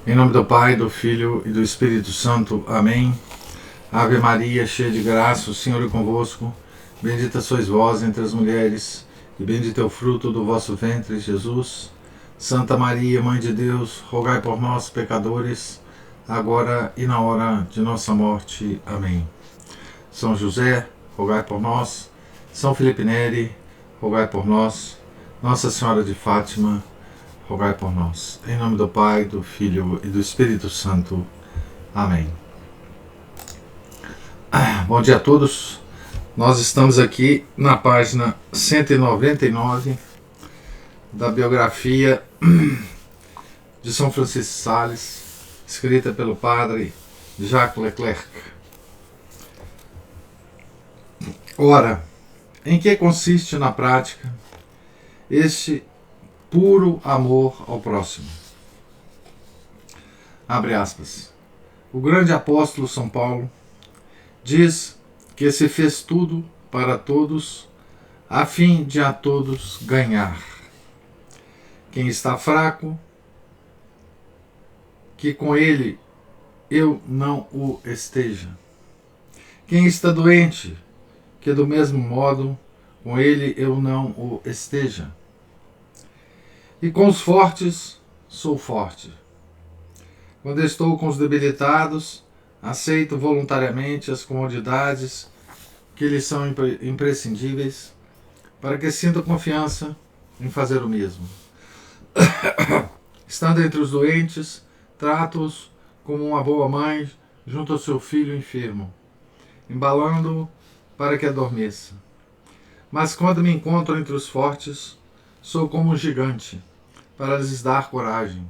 Em nome do Pai, do Filho e do Espírito Santo. Amém. Ave Maria, cheia de graça, o Senhor é convosco. Bendita sois vós entre as mulheres, e bendito é o fruto do vosso ventre, Jesus. Santa Maria, Mãe de Deus, rogai por nós, pecadores, agora e na hora de nossa morte. Amém. São José, rogai por nós. São Felipe Neri, rogai por nós. Nossa Senhora de Fátima, rogai por nós. Em nome do Pai, do Filho e do Espírito Santo. Amém. Bom dia a todos. Nós estamos aqui na página 199 da biografia de São Francisco de Sales, escrita pelo padre Jacques Leclerc. Ora, em que consiste na prática este puro amor ao próximo? Abre aspas. O grande apóstolo São Paulo diz que se fez tudo para todos, a fim de a todos ganhar. Quem está fraco, que com ele eu não o esteja. Quem está doente, que do mesmo modo com ele eu não o esteja. E com os fortes sou forte. Quando estou com os debilitados, aceito voluntariamente as comodidades que lhes são imprescindíveis, para que sintam confiança em fazer o mesmo. Estando entre os doentes, trato-os como uma boa mãe junto ao seu filho enfermo, embalando-o para que adormeça. Mas quando me encontro entre os fortes, sou como um gigante, para lhes dar coragem.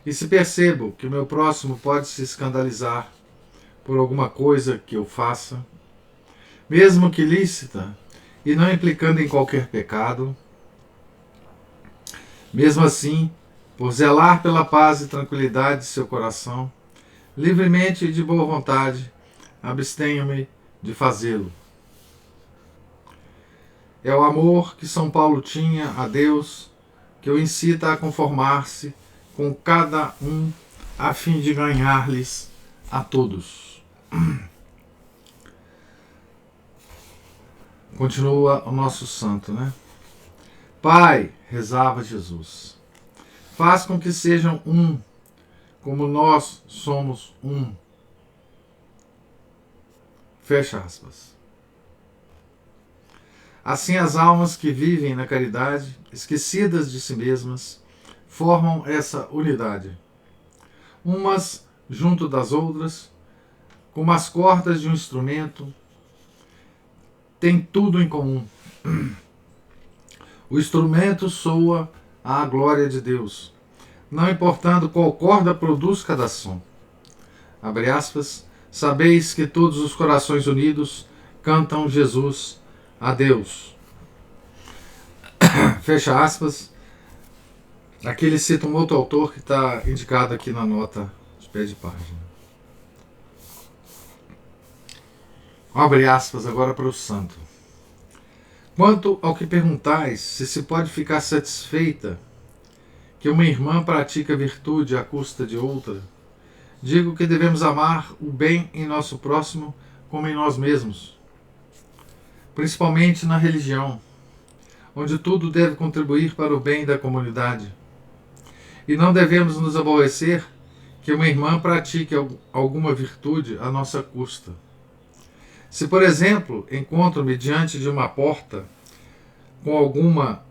E se percebo que o meu próximo pode se escandalizar por alguma coisa que eu faça, mesmo que lícita e não implicando em qualquer pecado, mesmo assim, por zelar pela paz e tranquilidade de seu coração, livremente e de boa vontade, abstenho-me de fazê-lo. É o amor que São Paulo tinha a Deus que o incita a conformar-se com cada um a fim de ganhar-lhes a todos. Continua o nosso santo, né? Pai, rezava Jesus, faz com que sejam um, como nós somos um. Fecha aspas. Assim as almas que vivem na caridade, esquecidas de si mesmas, formam essa unidade, umas junto das outras, como as cordas de um instrumento, têm tudo em comum. O instrumento soa à glória de Deus, não importando qual corda produz cada som. Abre aspas, sabeis que todos os corações unidos cantam Jesus a Deus. Fecha aspas. Aqui ele cita um outro autor que está indicado aqui na nota de pé de página. Abre aspas agora para o santo. Quanto ao que perguntais, se pode ficar satisfeita que uma irmã pratica virtude à custa de outra, digo que devemos amar o bem em nosso próximo como em nós mesmos, principalmente na religião, onde tudo deve contribuir para o bem da comunidade. E não devemos nos aborrecer que uma irmã pratique alguma virtude à nossa custa. Se, por exemplo, encontro-me diante de uma porta com alguma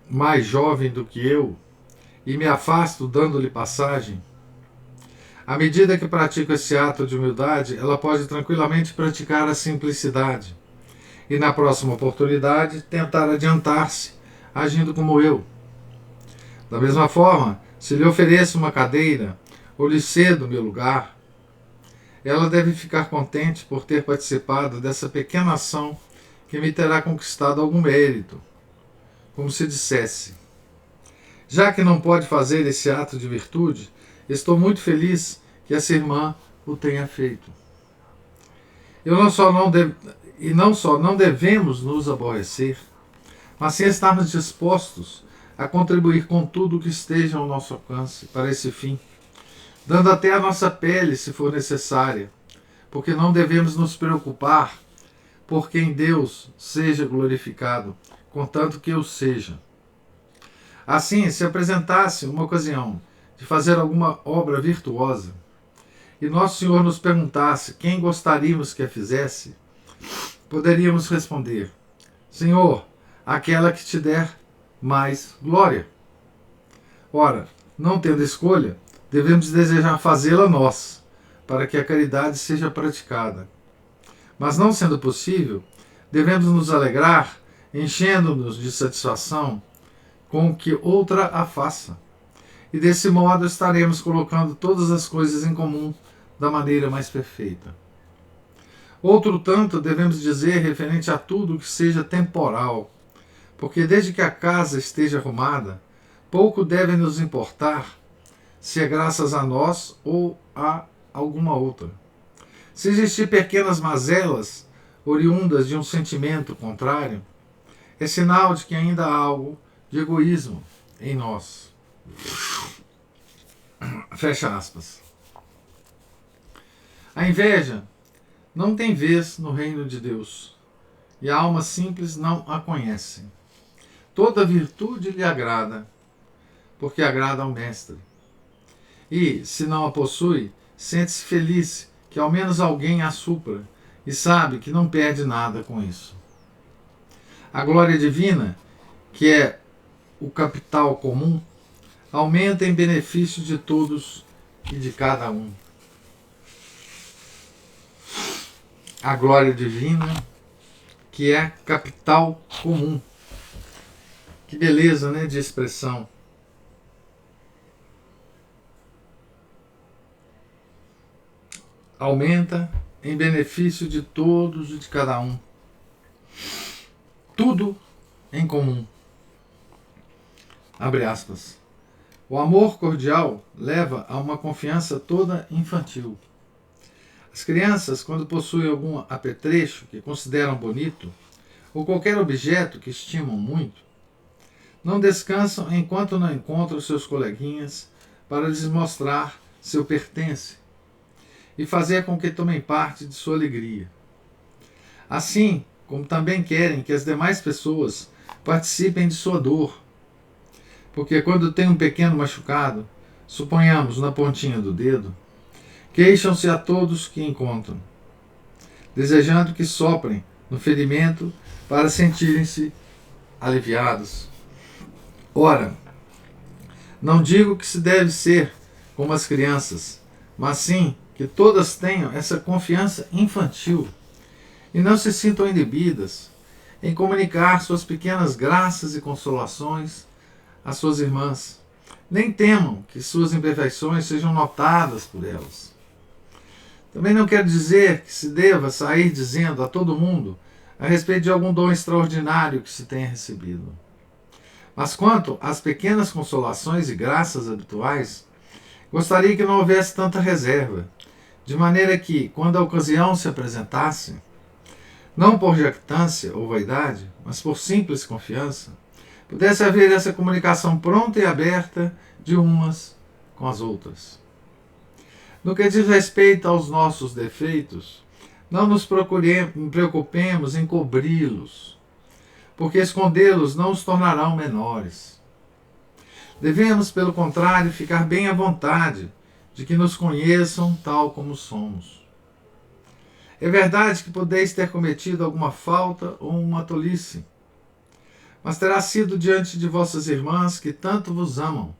mais jovem do que eu e me afasto dando-lhe passagem, à medida que pratico esse ato de humildade, ela pode tranquilamente praticar a simplicidade e, na próxima oportunidade, tentar adiantar-se, agindo como eu. Da mesma forma, se lhe ofereço uma cadeira ou lhe cedo meu lugar, ela deve ficar contente por ter participado dessa pequena ação que me terá conquistado algum mérito, como se dissesse: já que não pode fazer esse ato de virtude, estou muito feliz que essa irmã o tenha feito. Não só não devemos nos aborrecer, mas sim estarmos dispostos a contribuir com tudo que esteja ao nosso alcance para esse fim, dando até a nossa pele se for necessária, porque não devemos nos preocupar por quem Deus seja glorificado, contanto que o seja. Assim, se apresentasse uma ocasião de fazer alguma obra virtuosa, e Nosso Senhor nos perguntasse quem gostaríamos que a fizesse, poderíamos responder: Senhor, aquela que te der mais glória. Ora, não tendo escolha, devemos desejar fazê-la nós, para que a caridade seja praticada. Mas não sendo possível, devemos nos alegrar, enchendo-nos de satisfação com que outra a faça. E desse modo estaremos colocando todas as coisas em comum da maneira mais perfeita. Outro tanto devemos dizer referente a tudo que seja temporal, porque desde que a casa esteja arrumada, pouco deve nos importar se é graças a nós ou a alguma outra. Se existir pequenas mazelas oriundas de um sentimento contrário, é sinal de que ainda há algo de egoísmo em nós. Fecha aspas. A inveja não tem vez no reino de Deus, e a alma simples não a conhece. Toda virtude lhe agrada, porque agrada ao Mestre. E, se não a possui, sente-se feliz que ao menos alguém a supra, e sabe que não perde nada com isso. A glória divina, que é o capital comum, aumenta em benefício de todos e de cada um. A glória divina, que é capital comum. Que beleza, né, de expressão. Aumenta em benefício de todos e de cada um. Tudo em comum. Abre aspas. O amor cordial leva a uma confiança toda infantil. As crianças, quando possuem algum apetrecho que consideram bonito, ou qualquer objeto que estimam muito, não descansam enquanto não encontram seus coleguinhas para lhes mostrar seu pertence e fazer com que tomem parte de sua alegria. Assim como também querem que as demais pessoas participem de sua dor, porque quando tem um pequeno machucado, suponhamos na pontinha do dedo, queixam-se a todos que encontram, desejando que soprem no ferimento para sentirem-se aliviados. Ora, não digo que se deve ser como as crianças, mas sim que todas tenham essa confiança infantil e não se sintam inibidas em comunicar suas pequenas graças e consolações às suas irmãs. Nem temam que suas imperfeições sejam notadas por elas. Também não quero dizer que se deva sair dizendo a todo mundo a respeito de algum dom extraordinário que se tenha recebido. Mas quanto às pequenas consolações e graças habituais, gostaria que não houvesse tanta reserva, de maneira que, quando a ocasião se apresentasse, não por jactância ou vaidade, mas por simples confiança, pudesse haver essa comunicação pronta e aberta de umas com as outras. No que diz respeito aos nossos defeitos, não nos preocupemos em cobri-los, porque escondê-los não os tornarão menores. Devemos, pelo contrário, ficar bem à vontade de que nos conheçam tal como somos. É verdade que podeis ter cometido alguma falta ou uma tolice, mas terá sido diante de vossas irmãs que tanto vos amam,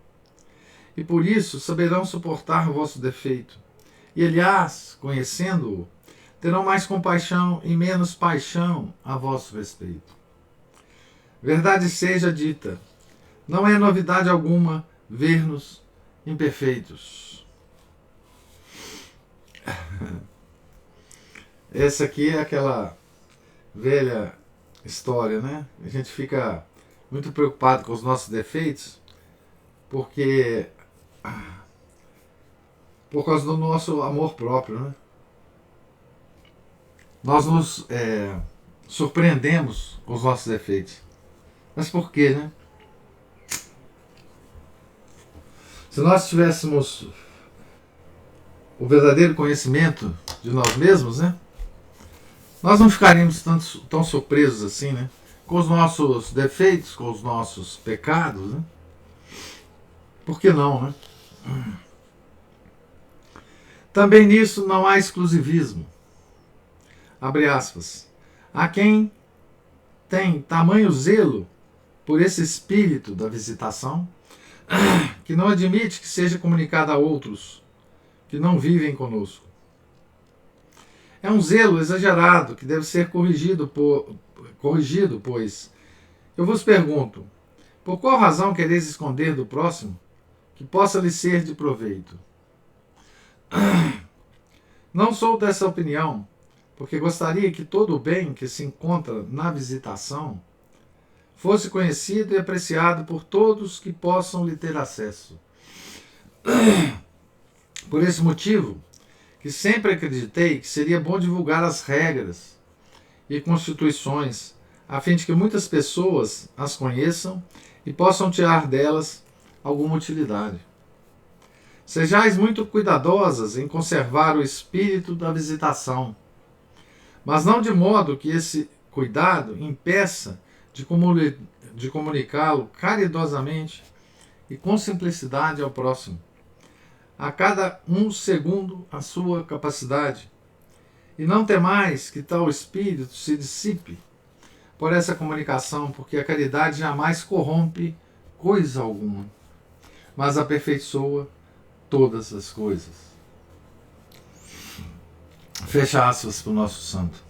e por isso saberão suportar o vosso defeito. E, aliás, conhecendo-o, terão mais compaixão e menos paixão a vosso respeito. Verdade seja dita, não é novidade alguma ver-nos imperfeitos. Essa aqui é aquela velha história, né? A gente fica muito preocupado com os nossos defeitos, porque por causa do nosso amor próprio, né? Nós nos surpreendemos com os nossos defeitos. Mas por quê, né? Se nós estivéssemos o verdadeiro conhecimento de nós mesmos, né? Nós não ficaríamos tão surpresos assim, né? Com os nossos defeitos, com os nossos pecados, né? Por que não, né? Também nisso não há exclusivismo. Abre aspas. Há quem tem tamanho zelo por esse espírito da visitação que não admite que seja comunicado a outros que não vivem conosco. É um zelo exagerado que deve ser corrigido, pois eu vos pergunto, por qual razão quereis esconder do próximo que possa lhe ser de proveito? Não sou dessa opinião, porque gostaria que todo o bem que se encontra na visitação fosse conhecido e apreciado por todos que possam lhe ter acesso. Por esse motivo, que sempre acreditei que seria bom divulgar as regras e constituições, a fim de que muitas pessoas as conheçam e possam tirar delas alguma utilidade. Sejais muito cuidadosas em conservar o espírito da visitação, mas não de modo que esse cuidado impeça de comunicá-lo caridosamente e com simplicidade ao próximo, a cada um segundo a sua capacidade, e não temais que tal espírito se dissipe por essa comunicação, porque a caridade jamais corrompe coisa alguma, mas aperfeiçoa todas as coisas. Fecha aspas para o nosso santo.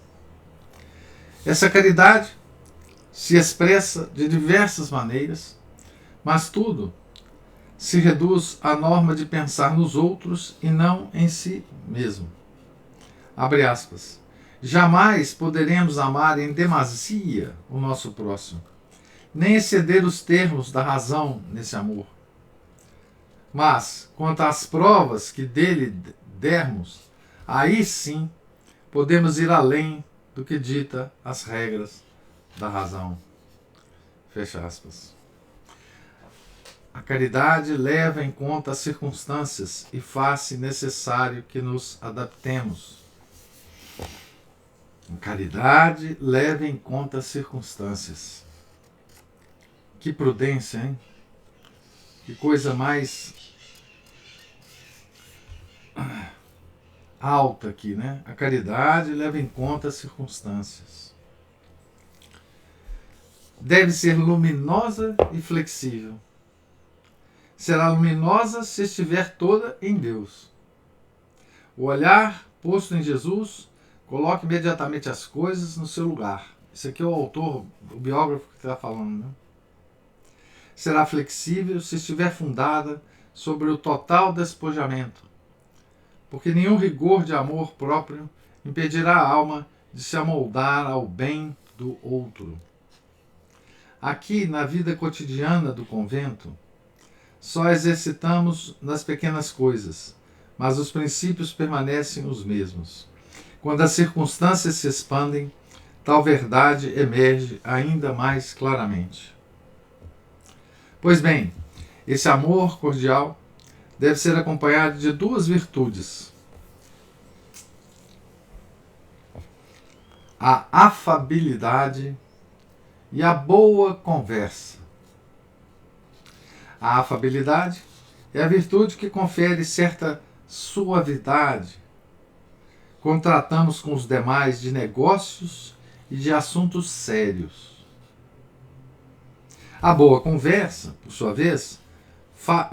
Essa caridade se expressa de diversas maneiras, mas tudo se reduz à norma de pensar nos outros e não em si mesmo. Abre aspas. Jamais poderemos amar em demasia o nosso próximo, nem exceder os termos da razão nesse amor. Mas, quanto às provas que dele dermos, aí sim podemos ir além do que dita as regras da razão. Fecha aspas. A caridade leva em conta as circunstâncias e faz-se necessário que nos adaptemos. A caridade leva em conta as circunstâncias. Que prudência, hein? Que coisa mais alta aqui, né? A caridade leva em conta as circunstâncias. Deve ser luminosa e flexível. Será luminosa se estiver toda em Deus. O olhar posto em Jesus coloca imediatamente as coisas no seu lugar. Isso aqui é o autor, o biógrafo que está falando, né? Será flexível se estiver fundada sobre o total despojamento, porque nenhum rigor de amor próprio impedirá a alma de se amoldar ao bem do outro. Aqui, na vida cotidiana do convento, só exercitamos nas pequenas coisas, mas os princípios permanecem os mesmos. Quando as circunstâncias se expandem, tal verdade emerge ainda mais claramente. Pois bem, esse amor cordial deve ser acompanhado de duas virtudes: a afabilidade e a boa conversa. A afabilidade é a virtude que confere certa suavidade quando tratamos com os demais de negócios e de assuntos sérios. A boa conversa, por sua vez,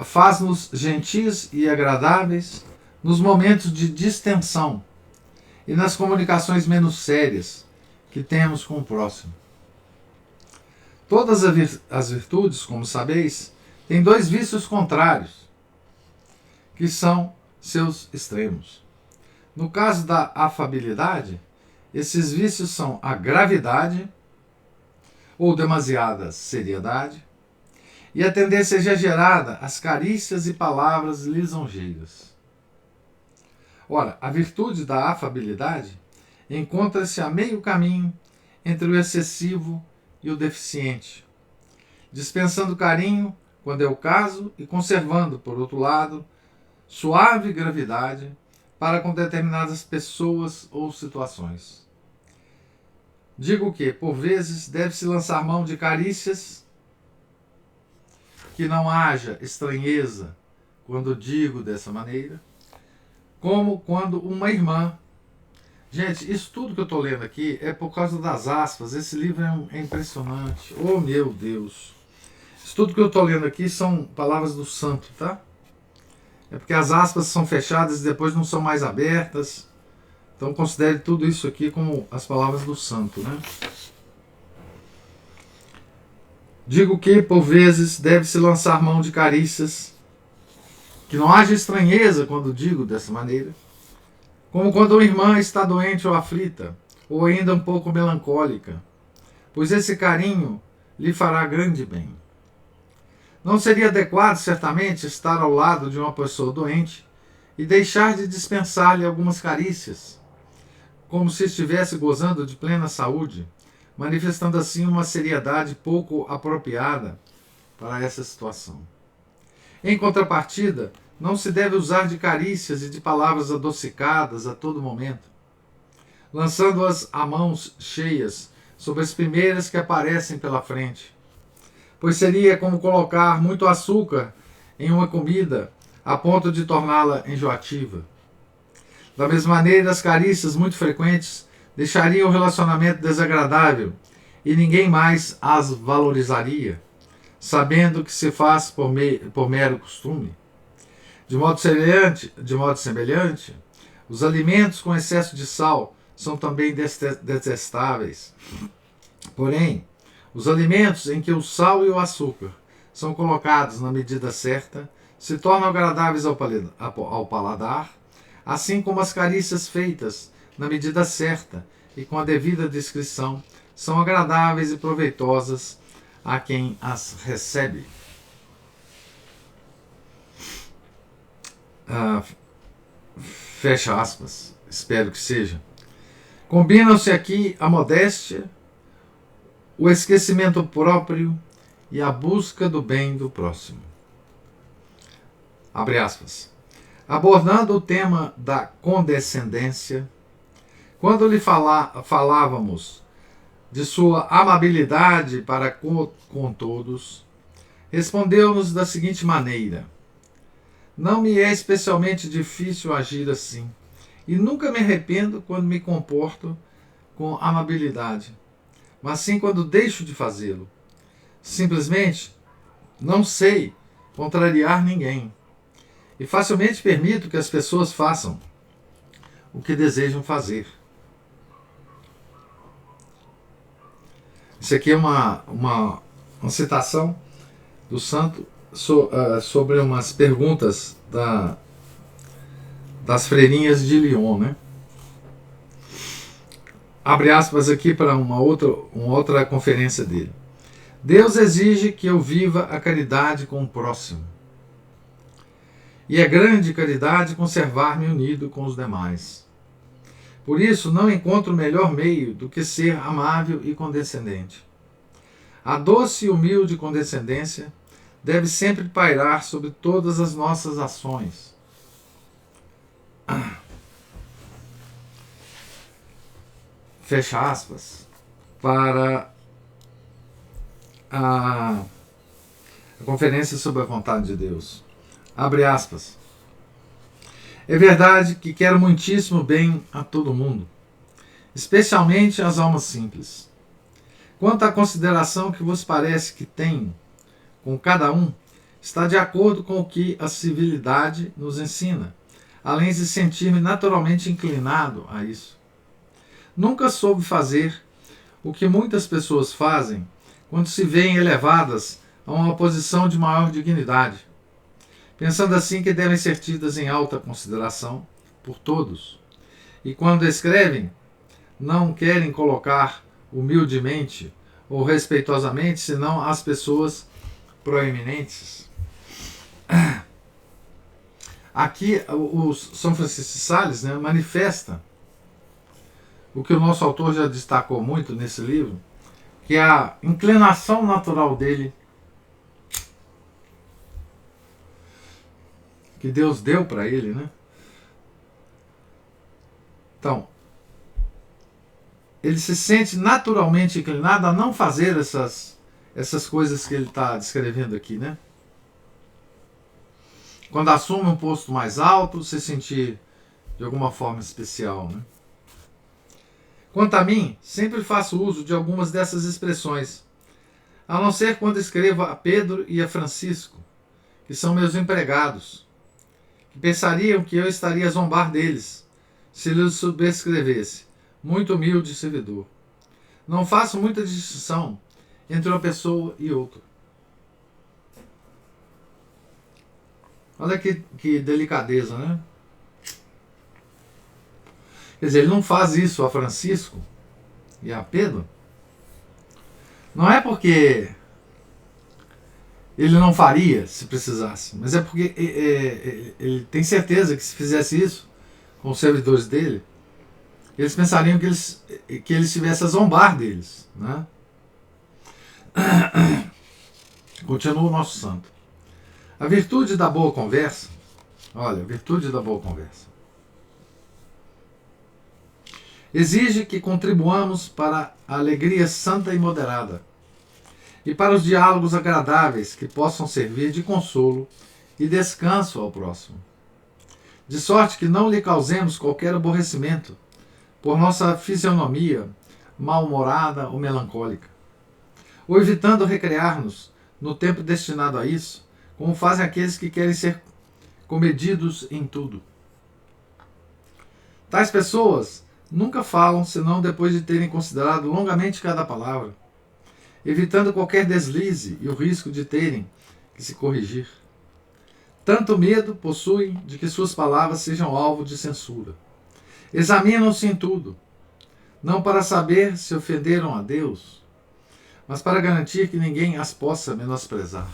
faz-nos gentis e agradáveis nos momentos de distensão e nas comunicações menos sérias que temos com o próximo. Todas as virtudes, como sabeis, têm dois vícios contrários, que são seus extremos. No caso da afabilidade, esses vícios são a gravidade, ou demasiada seriedade, e a tendência exagerada às carícias e palavras lisonjeiras. Ora, a virtude da afabilidade encontra-se a meio caminho entre o excessivo e o deficiente, dispensando carinho quando é o caso e conservando, por outro lado, suave gravidade para com determinadas pessoas ou situações. Digo que, por vezes, deve-se lançar mão de carícias, que não haja estranheza quando digo dessa maneira, como quando uma irmã... Gente, isso tudo que eu estou lendo aqui é por causa das aspas. Esse livro é impressionante. Oh, meu Deus! Isso tudo que eu estou lendo aqui são palavras do santo, tá? É porque as aspas são fechadas e depois não são mais abertas. Então considere tudo isso aqui como as palavras do santo, né? Digo que, por vezes, deve-se lançar mão de carícias, que não haja estranheza quando digo dessa maneira, como quando uma irmã está doente ou aflita, ou ainda um pouco melancólica, pois esse carinho lhe fará grande bem. Não seria adequado, certamente, estar ao lado de uma pessoa doente e deixar de dispensar-lhe algumas carícias, como se estivesse gozando de plena saúde, manifestando assim uma seriedade pouco apropriada para essa situação. Em contrapartida, não se deve usar de carícias e de palavras adocicadas a todo momento, lançando-as a mãos cheias sobre as primeiras que aparecem pela frente, pois seria como colocar muito açúcar em uma comida a ponto de torná-la enjoativa. Da mesma maneira, as carícias muito frequentes deixariam o relacionamento desagradável e ninguém mais as valorizaria, sabendo que se faz por mero costume. De modo semelhante, os alimentos com excesso de sal são também detestáveis. Porém, os alimentos em que o sal e o açúcar são colocados na medida certa se tornam agradáveis ao paladar, assim como as carícias feitas na medida certa e com a devida discrição são agradáveis e proveitosas a quem as recebe. Fecha aspas. Espero que seja. Combinam-se aqui a modéstia, o esquecimento próprio e a busca do bem do próximo. Abre aspas. Abordando o tema da condescendência, quando lhe falávamos de sua amabilidade para com todos, respondeu-nos da seguinte maneira: não me é especialmente difícil agir assim, e nunca me arrependo quando me comporto com amabilidade, mas sim quando deixo de fazê-lo. Simplesmente não sei contrariar ninguém, e facilmente permito que as pessoas façam o que desejam fazer. Isso aqui é uma citação do santo sobre umas perguntas das freirinhas de Lyon, né? Abre aspas aqui para uma outra conferência dele. Deus exige que eu viva a caridade com o próximo. E é grande caridade conservar-me unido com os demais. Por isso, não encontro melhor meio do que ser amável e condescendente. A doce e humilde condescendência deve sempre pairar sobre todas as nossas ações. Fecha aspas. Para a conferência sobre a vontade de Deus. Abre aspas. É verdade que quero muitíssimo bem a todo mundo, especialmente às almas simples. Quanto à consideração que vos parece que tenho com cada um, está de acordo com o que a civilidade nos ensina, além de sentir-me naturalmente inclinado a isso. Nunca soube fazer o que muitas pessoas fazem quando se veem elevadas a uma posição de maior dignidade, pensando assim que devem ser tidas em alta consideração por todos, e quando escrevem, não querem colocar humildemente ou respeitosamente, senão as pessoas proeminentes. Aqui o São Francisco de Sales, né, manifesta o que o nosso autor já destacou muito nesse livro, que é a inclinação natural dele, que Deus deu para ele, né, Então, ele se sente naturalmente inclinado a não fazer essas coisas que ele está descrevendo aqui, né? Quando assume um posto mais alto, se sentir de alguma forma especial, né? Quanto a mim, sempre faço uso de algumas dessas expressões, a não ser quando escrevo a Pedro e a Francisco, que são meus empregados, que pensariam que eu estaria a zombar deles, se lhes subscrevesse, muito humilde servidor. Não faço muita distinção entre uma pessoa e outra. Olha que delicadeza, né? Quer dizer, ele não faz isso a Francisco e a Pedro. Não é porque ele não faria se precisasse, mas é porque ele tem certeza que se fizesse isso com os servidores dele, eles pensariam que eles estivessem a zombar deles, né? Continua o nosso santo. A virtude da boa conversa, olha, a virtude da boa conversa, exige que contribuamos para a alegria santa e moderada e para os diálogos agradáveis que possam servir de consolo e descanso ao próximo, de sorte que não lhe causemos qualquer aborrecimento por nossa fisionomia mal-humorada ou melancólica, ou evitando recrear-nos no tempo destinado a isso, como fazem aqueles que querem ser comedidos em tudo. Tais pessoas nunca falam senão depois de terem considerado longamente cada palavra, evitando qualquer deslize e o risco de terem que se corrigir. Tanto medo possuem de que suas palavras sejam alvo de censura. Examinam-se em tudo, não para saber se ofenderam a Deus, mas para garantir que ninguém as possa menosprezar.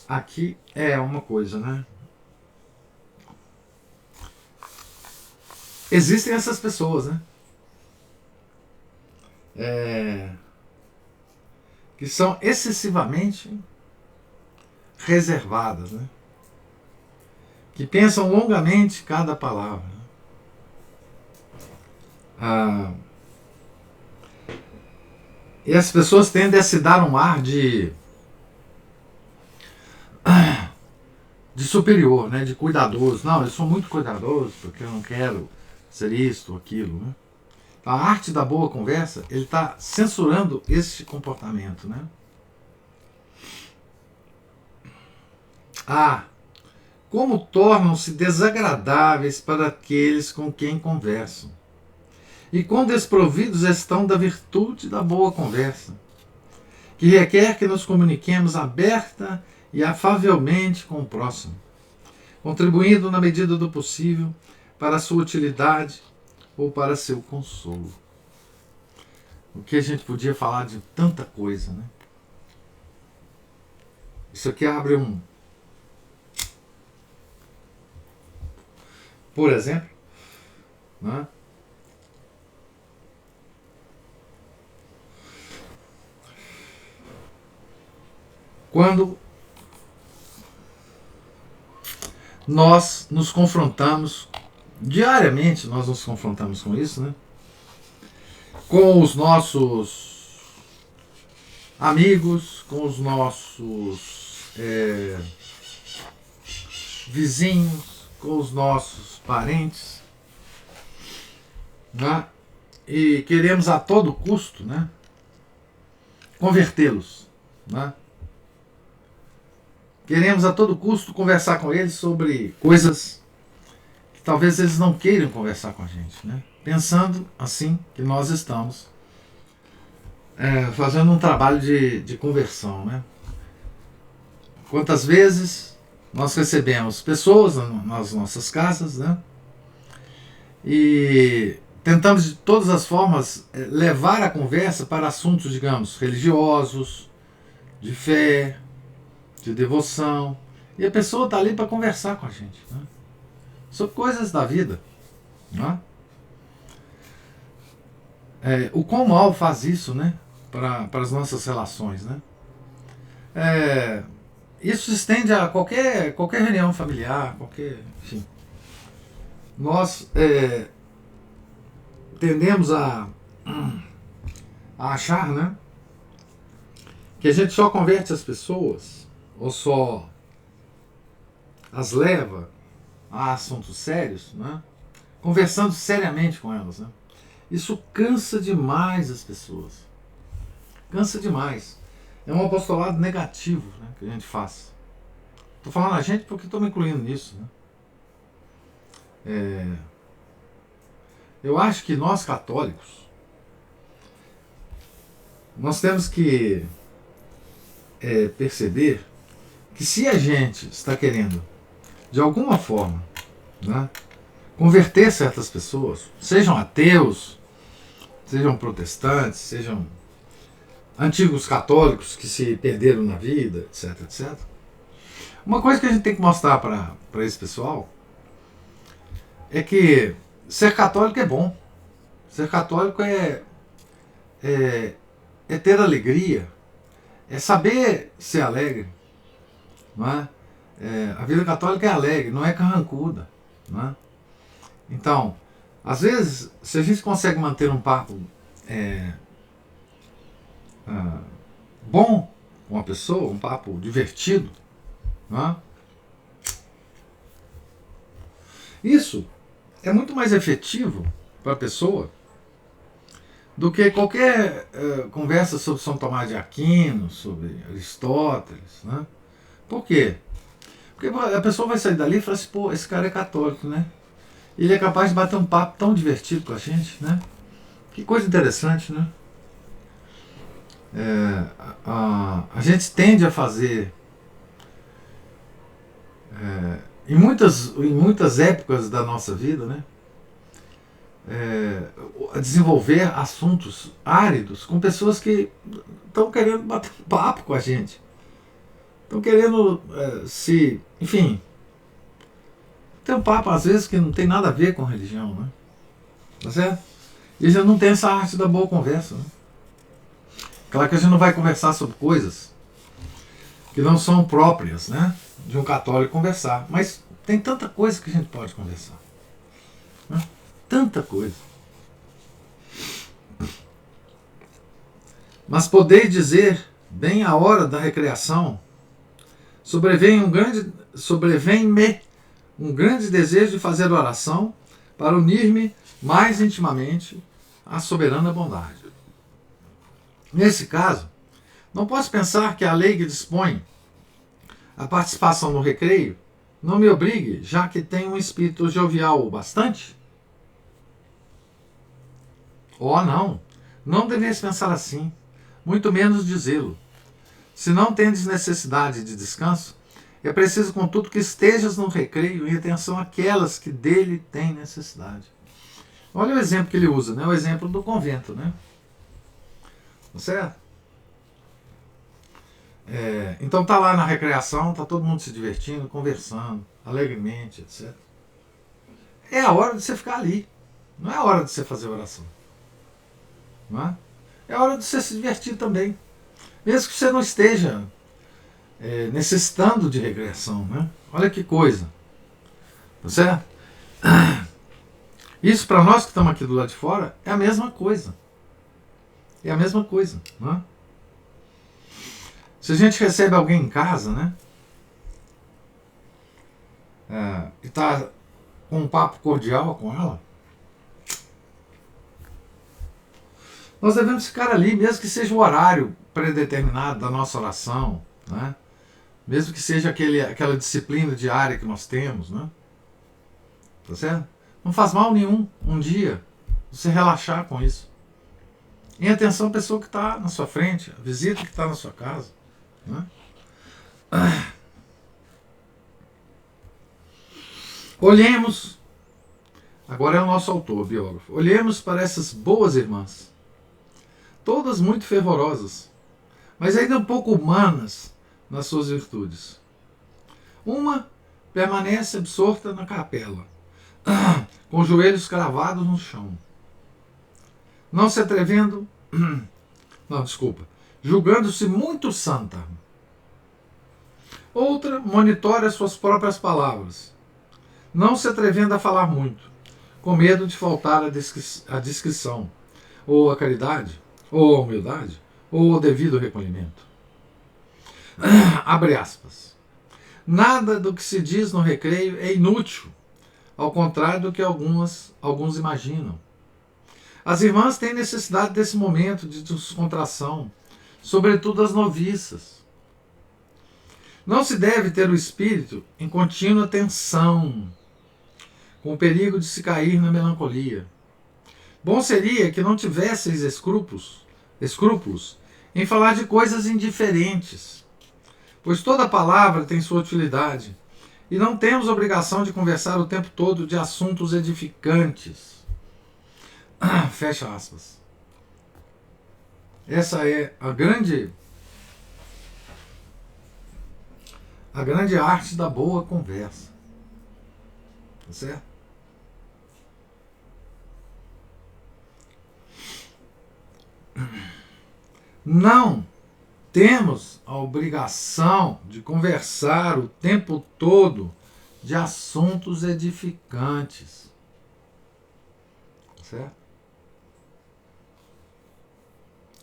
Aqui é uma coisa, né? Existem essas pessoas, né? Que são excessivamente reservadas, né? Que pensam longamente cada palavra. E as pessoas tendem a se dar um ar de superior, né? De cuidadoso. Não, eu sou muito cuidadoso porque eu não quero ser isto ou aquilo, né? A arte da boa conversa, ele está censurando esse comportamento, né? Como tornam-se desagradáveis para aqueles com quem conversam. E quão desprovidos estão da virtude da boa conversa, que requer que nos comuniquemos aberta e afavelmente com o próximo, contribuindo na medida do possível para a sua utilidade ou para seu consolo. O que a gente podia falar de tanta coisa, né? Isso aqui abre por exemplo, né? Quando nós nos confrontamos, diariamente nós nos confrontamos com isso, né? Com os nossos amigos, com os nossos vizinhos, com os nossos parentes, né? E queremos a todo custo, né? Convertê-los, né? Queremos a todo custo conversar com eles sobre coisas que talvez eles não queiram conversar com a gente, né? Pensando assim que nós estamos fazendo um trabalho de conversão, né? Quantas vezes nós recebemos pessoas nas nossas casas, né? E tentamos de todas as formas levar a conversa para assuntos, digamos, religiosos, de fé, de devoção, e a pessoa está ali para conversar com a gente, né? Sobre coisas da vida, né? O quão mal faz isso, né? Para as nossas relações, né? Isso se estende a qualquer reunião familiar, enfim. Nós tendemos a achar, né, que a gente só converte as pessoas, ou só as leva a assuntos sérios, né, conversando seriamente com elas, né. Isso cansa demais as pessoas. Cansa demais. É um apostolado negativo, né, que a gente faz. Estou falando a gente porque estou me incluindo nisso, né. Eu acho que nós católicos, nós temos que perceber que se a gente está querendo, de alguma forma, né, converter certas pessoas, sejam ateus, sejam protestantes, sejam antigos católicos que se perderam na vida, etc, etc. Uma coisa que a gente tem que mostrar para esse pessoal é que ser católico é bom. Ser católico é ter alegria, é saber ser alegre. Não é? A vida católica é alegre, não é carrancuda. Não é? Então, às vezes, se a gente consegue manter um papo bom com uma pessoa, um papo divertido, não é? Isso é muito mais efetivo para a pessoa do que qualquer conversa sobre São Tomás de Aquino, sobre Aristóteles, né? Por quê? Porque a pessoa vai sair dali e falar assim, pô, esse cara é católico, né? Ele é capaz de bater um papo tão divertido com a gente, né? Que coisa interessante, né? A gente tende a fazer em muitas épocas da nossa vida, né? A desenvolver assuntos áridos com pessoas que estão querendo bater um papo com a gente, estão querendo enfim, ter um papo às vezes que não tem nada a ver com religião, né? Tá certo? E a gente não tem essa arte da boa conversa, né? Claro que a gente não vai conversar sobre coisas que não são próprias, né, de um católico conversar, mas tem tanta coisa que a gente pode conversar, né? Tanta coisa. Mas podeis dizer, bem à hora da recreação, sobrevém-me um grande desejo de fazer oração para unir-me mais intimamente à soberana bondade. Nesse caso, não posso pensar que a lei que dispõe a participação no recreio não me obrigue, já que tenho um espírito jovial o bastante? Oh, não deveis pensar assim, muito menos dizê-lo. Se não tendes necessidade de descanso, é preciso, contudo, que estejas no recreio em atenção àquelas que dele têm necessidade. Olha o exemplo que ele usa, né? O exemplo do convento, né? Certo? Então tá lá na recreação, tá todo mundo se divertindo, conversando, alegremente, etc. É a hora de você ficar ali. Não é a hora de você fazer oração. Não é? É a hora de você se divertir também. Mesmo que você não esteja necessitando de recreação, né? Olha que coisa. Tá certo? Isso para nós que estamos aqui do lado de fora é a mesma coisa. É a mesma coisa, não é? Se a gente recebe alguém em casa, né? E está com um papo cordial com ela, nós devemos ficar ali, mesmo que seja o horário predeterminado da nossa oração, né? Mesmo que seja aquela disciplina diária que nós temos, né? Tá certo? Não faz mal nenhum um dia você relaxar com isso. Em atenção à pessoa que está na sua frente, a visita que está na sua casa, né? Olhemos, agora é o nosso autor, biógrafo, olhemos para essas boas irmãs, todas muito fervorosas, mas ainda um pouco humanas nas suas virtudes. Uma permanece absorta na capela, com os joelhos cravados no chão, não se atrevendo, julgando-se muito santa. Outra monitora as suas próprias palavras, não se atrevendo a falar muito, com medo de faltar a discrição, ou a caridade, ou a humildade, ou o devido recolhimento. Abre aspas. Nada do que se diz no recreio é inútil, ao contrário do que alguns imaginam. As irmãs têm necessidade desse momento de descontração, sobretudo as noviças. Não se deve ter o espírito em contínua tensão, com o perigo de se cair na melancolia. Bom seria que não tivesseis escrúpulos em falar de coisas indiferentes, pois toda palavra tem sua utilidade, e não temos obrigação de conversar o tempo todo de assuntos edificantes. Fecha aspas. Essa é a grande arte da boa conversa. Tá certo? Não temos a obrigação de conversar o tempo todo de assuntos edificantes. Certo?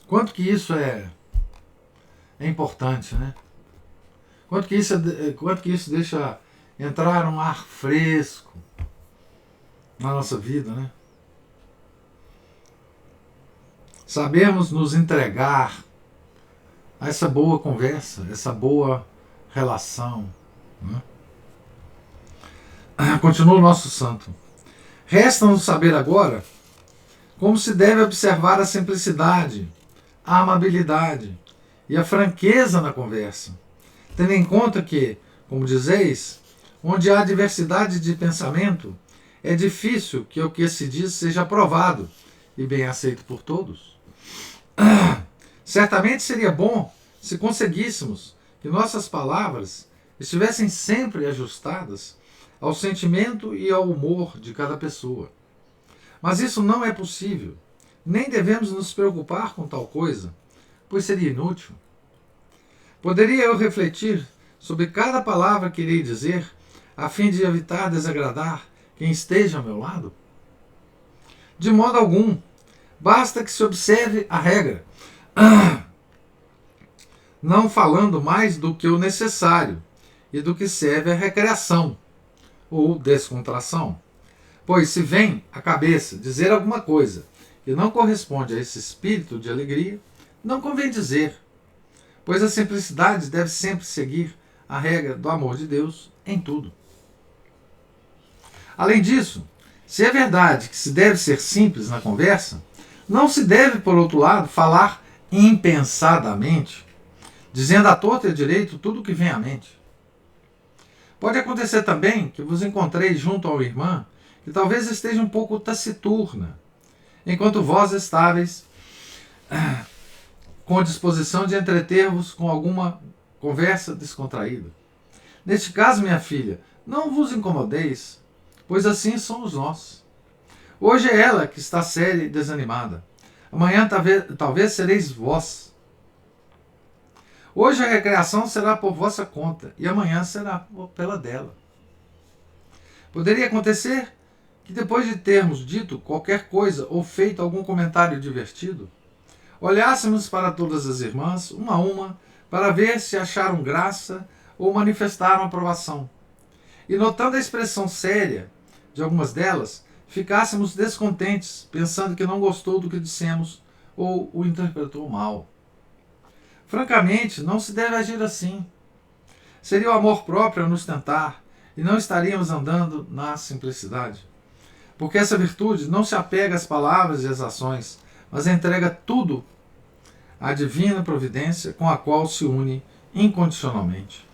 Quanto que isso é importante, né? Quanto que isso deixa entrar um ar fresco na nossa vida, né? Sabemos nos entregar a essa boa conversa, essa boa relação. Né? Continua o nosso santo. Resta-nos saber agora como se deve observar a simplicidade, a amabilidade e a franqueza na conversa, tendo em conta que, como dizeis, onde há diversidade de pensamento, é difícil que o que se diz seja aprovado e bem aceito por todos. Certamente seria bom se conseguíssemos que nossas palavras estivessem sempre ajustadas ao sentimento e ao humor de cada pessoa. Mas isso não é possível, nem devemos nos preocupar com tal coisa, pois seria inútil. Poderia eu refletir sobre cada palavra que irei dizer, a fim de evitar desagradar quem esteja ao meu lado? De modo algum. Basta que se observe a regra, não falando mais do que o necessário e do que serve à recreação ou descontração. Pois se vem à cabeça dizer alguma coisa que não corresponde a esse espírito de alegria, não convém dizer, pois a simplicidade deve sempre seguir a regra do amor de Deus em tudo. Além disso, se é verdade que se deve ser simples na conversa, não se deve, por outro lado, falar impensadamente, dizendo à torta e à direito tudo o que vem à mente. Pode acontecer também que vos encontreis junto a uma irmã que talvez esteja um pouco taciturna, enquanto vós estáveis com disposição de entreter-vos com alguma conversa descontraída. Neste caso, minha filha, não vos incomodeis, pois assim somos nós. Hoje é ela que está séria e desanimada. Amanhã talvez sereis vós. Hoje a recreação será por vossa conta e amanhã será pela dela. Poderia acontecer que depois de termos dito qualquer coisa ou feito algum comentário divertido, olhássemos para todas as irmãs, uma a uma, para ver se acharam graça ou manifestaram aprovação. E notando a expressão séria de algumas delas, ficássemos descontentes, pensando que não gostou do que dissemos ou o interpretou mal. Francamente, não se deve agir assim. Seria o amor próprio a nos tentar, e não estaríamos andando na simplicidade. Porque essa virtude não se apega às palavras e às ações, mas entrega tudo à divina providência com a qual se une incondicionalmente.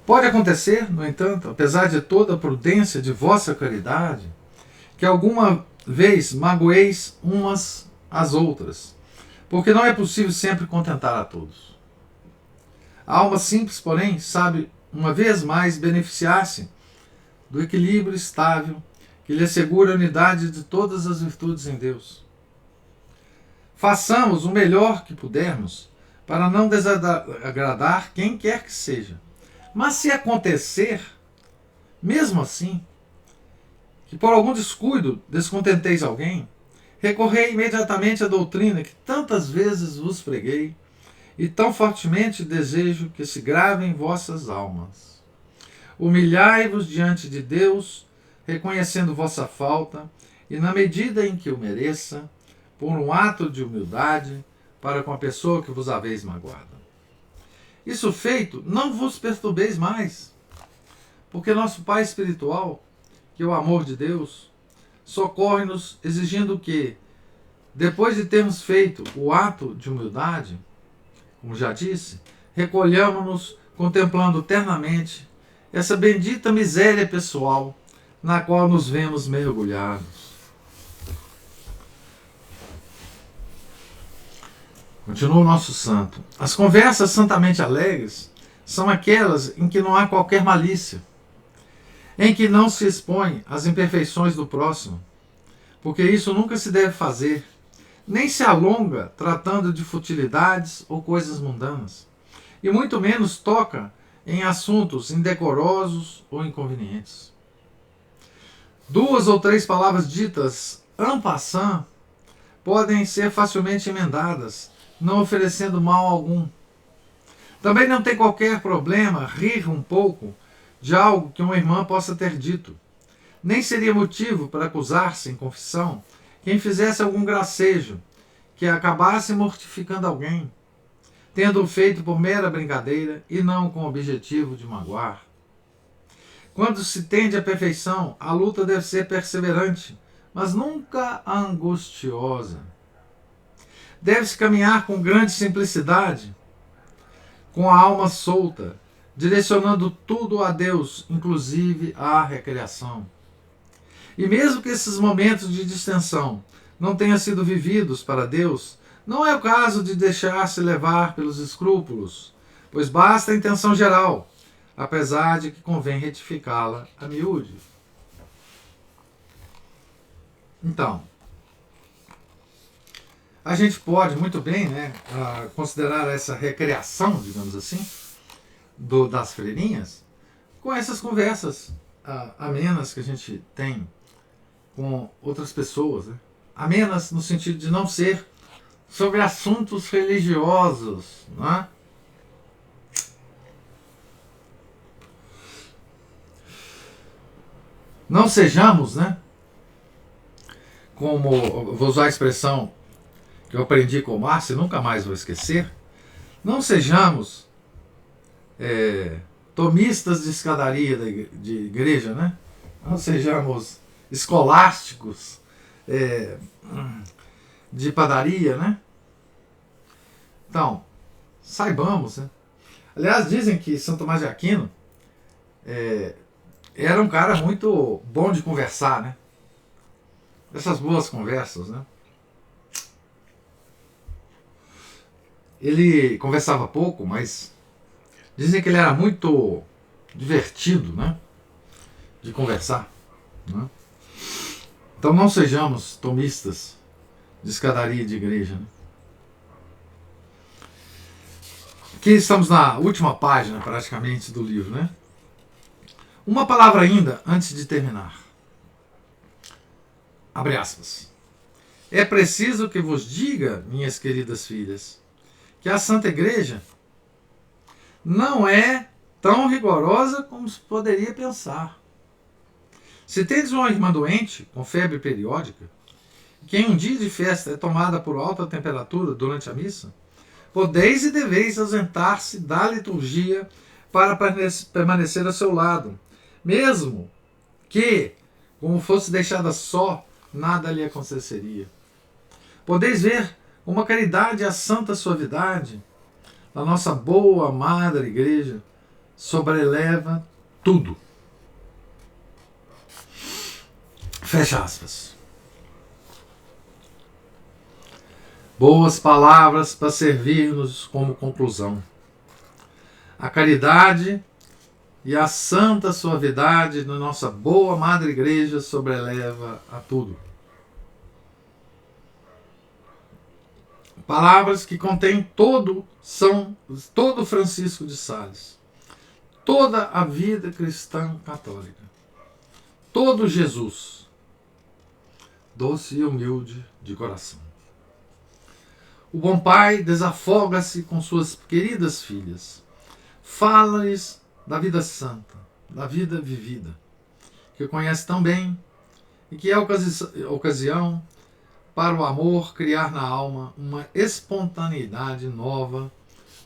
Pode acontecer, no entanto, apesar de toda a prudência de vossa caridade, que alguma vez magoeis umas às outras, porque não é possível sempre contentar a todos. A alma simples, porém, sabe uma vez mais beneficiar-se do equilíbrio estável que lhe assegura a unidade de todas as virtudes em Deus. Façamos o melhor que pudermos para não desagradar quem quer que seja. Mas se acontecer, mesmo assim, que por algum descuido descontenteis alguém, recorrei imediatamente à doutrina que tantas vezes vos preguei e tão fortemente desejo que se grave em vossas almas. Humilhai-vos diante de Deus, reconhecendo vossa falta, e na medida em que o mereça, por um ato de humildade para com a pessoa que vos haveis magoado. Isso feito, não vos perturbeis mais, porque nosso Pai espiritual, que é o amor de Deus, socorre-nos exigindo que, depois de termos feito o ato de humildade, como já disse, recolhamos-nos contemplando ternamente essa bendita miséria pessoal na qual nos vemos mergulhados. Continua o nosso santo. As conversas santamente alegres são aquelas em que não há qualquer malícia, em que não se expõe às imperfeições do próximo, porque isso nunca se deve fazer, nem se alonga tratando de futilidades ou coisas mundanas, e muito menos toca em assuntos indecorosos ou inconvenientes. 2 ou 3 palavras ditas en passant podem ser facilmente emendadas, não oferecendo mal algum. Também não tem qualquer problema rir um pouco de algo que uma irmã possa ter dito. Nem seria motivo para acusar-se em confissão quem fizesse algum gracejo que acabasse mortificando alguém, tendo-o feito por mera brincadeira e não com o objetivo de magoar. Quando se tende à perfeição, a luta deve ser perseverante, mas nunca angustiosa. Deve-se caminhar com grande simplicidade, com a alma solta, direcionando tudo a Deus, inclusive a recreação. E mesmo que esses momentos de distensão não tenham sido vividos para Deus, não é o caso de deixar-se levar pelos escrúpulos, pois basta a intenção geral, apesar de que convém retificá-la a miúde. Então, a gente pode muito bem, considerar essa recreação, digamos assim, das freirinhas, com essas conversas amenas que a gente tem com outras pessoas. Né? Amenas no sentido de não ser sobre assuntos religiosos. Né? Não sejamos, como vou usar a expressão que eu aprendi com o Márcio e nunca mais vou esquecer, não sejamos tomistas de escadaria de igreja, né? Não sejamos escolásticos de padaria, né? Então, saibamos, né? Aliás, dizem que São Tomás de Aquino era um cara muito bom de conversar, né? Essas boas conversas, né? Ele conversava pouco, mas dizem que ele era muito divertido, né? De conversar. Né? Então não sejamos tomistas de escadaria de igreja. Né? Aqui estamos na última página, praticamente, do livro, né? Uma palavra ainda antes de terminar. Abre aspas. É preciso que vos diga, minhas queridas filhas, que a Santa Igreja não é tão rigorosa como se poderia pensar. Se tendes uma irmã doente, com febre periódica, que em um dia de festa é tomada por alta temperatura durante a missa, podeis e deveis ausentar-se da liturgia para permanecer ao seu lado, mesmo que, como fosse deixada só, nada lhe aconteceria. Podeis ver uma caridade e a santa suavidade da nossa boa, amada igreja sobreleva tudo. Fecha aspas. Boas palavras para servir-nos como conclusão. A caridade e a santa suavidade da nossa boa Madre Igreja sobreleva a tudo. Palavras que contêm todo Francisco de Sales, toda a vida cristã católica, todo Jesus, doce e humilde de coração. O bom pai desafoga-se com suas queridas filhas. Fala-lhes da vida santa, da vida vivida, que conhece tão bem e que é ocasião para o amor criar na alma uma espontaneidade nova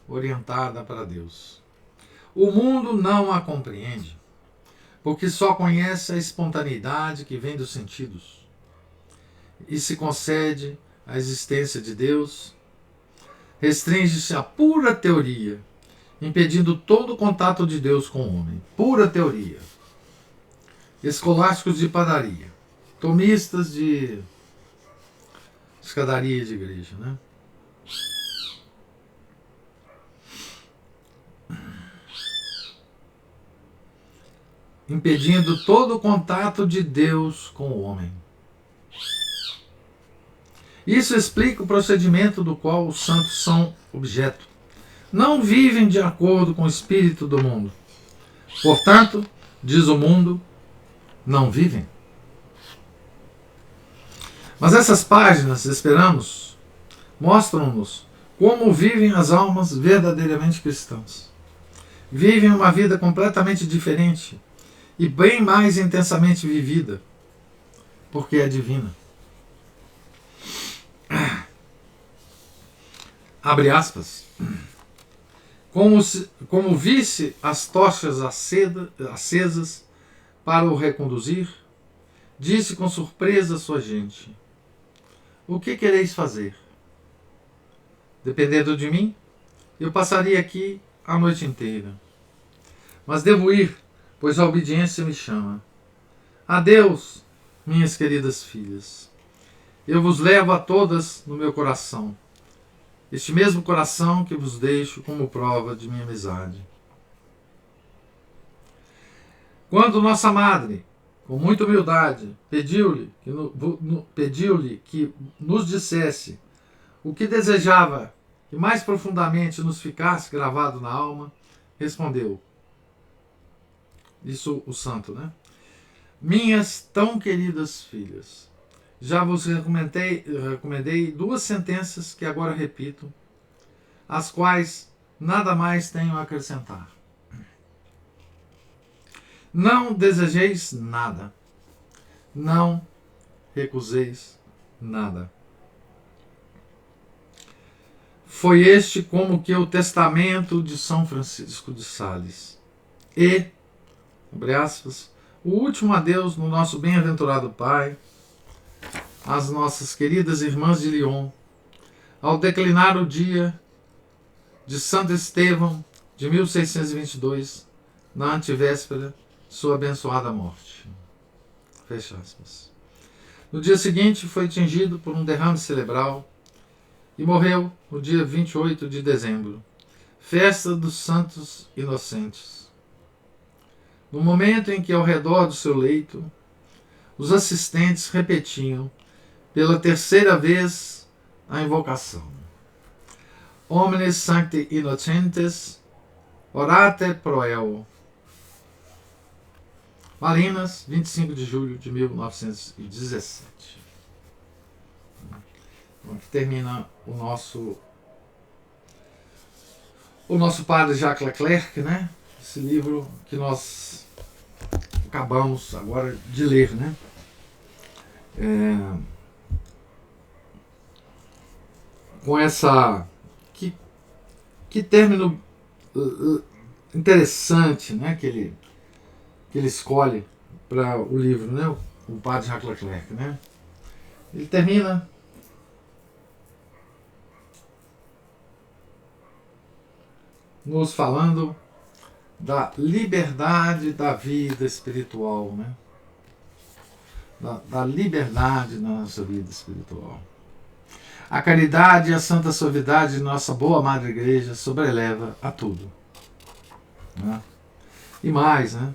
orientada para Deus. O mundo não a compreende, porque só conhece a espontaneidade que vem dos sentidos e se concede a existência de Deus, restringe-se à pura teoria, impedindo todo o contato de Deus com o homem. Pura teoria. Escolásticos de padaria, tomistas de escadaria de igreja, né? Impedindo todo o contato de Deus com o homem. Isso explica o procedimento do qual os santos são objeto. Não vivem de acordo com o espírito do mundo. Portanto, diz o mundo, não vivem. Mas essas páginas, esperamos, mostram-nos como vivem as almas verdadeiramente cristãs. Vivem uma vida completamente diferente e bem mais intensamente vivida, porque é divina. Abre aspas. Como visse as tochas acesas para o reconduzir, disse com surpresa a sua gente: o que quereis fazer? Dependendo de mim, eu passaria aqui a noite inteira. Mas devo ir, pois a obediência me chama. Adeus, minhas queridas filhas. Eu vos levo a todas no meu coração, este mesmo coração que vos deixo como prova de minha amizade. Quando nossa madre, com muita humildade, pediu-lhe que nos dissesse o que desejava que mais profundamente nos ficasse gravado na alma, respondeu, isso o santo, né? Minhas tão queridas filhas, já vos recomendei 2 sentenças que agora repito, as quais nada mais tenho a acrescentar. Não desejeis nada. Não recuseis nada. Foi este como que o testamento de São Francisco de Sales. E, abre aspas, o último adeus no nosso bem-aventurado Pai, às nossas queridas irmãs de Lyon, ao declinar o dia de Santo Estevão de 1622, na antevéspera, sua abençoada morte. Fecha aspas. No dia seguinte foi atingido por um derrame cerebral e morreu no dia 28 de dezembro, festa dos Santos Inocentes. No momento em que ao redor do seu leito, os assistentes repetiam pela 3ª vez a invocação. Omnes Sancti Innocentes, orate pro. Malinas, 25 de julho de 1917. Então, aqui termina o nosso padre Jacques Leclerc, né? Esse livro que nós acabamos agora de ler, né? Com essa que término interessante, né, que ele escolhe para o livro, né, o padre Jacques Leclerc, né? Ele termina nos falando da liberdade da vida espiritual, né? Da liberdade na nossa vida espiritual. A caridade e a santa suavidade de nossa boa Madre Igreja sobreleva a tudo. Né? E mais, né?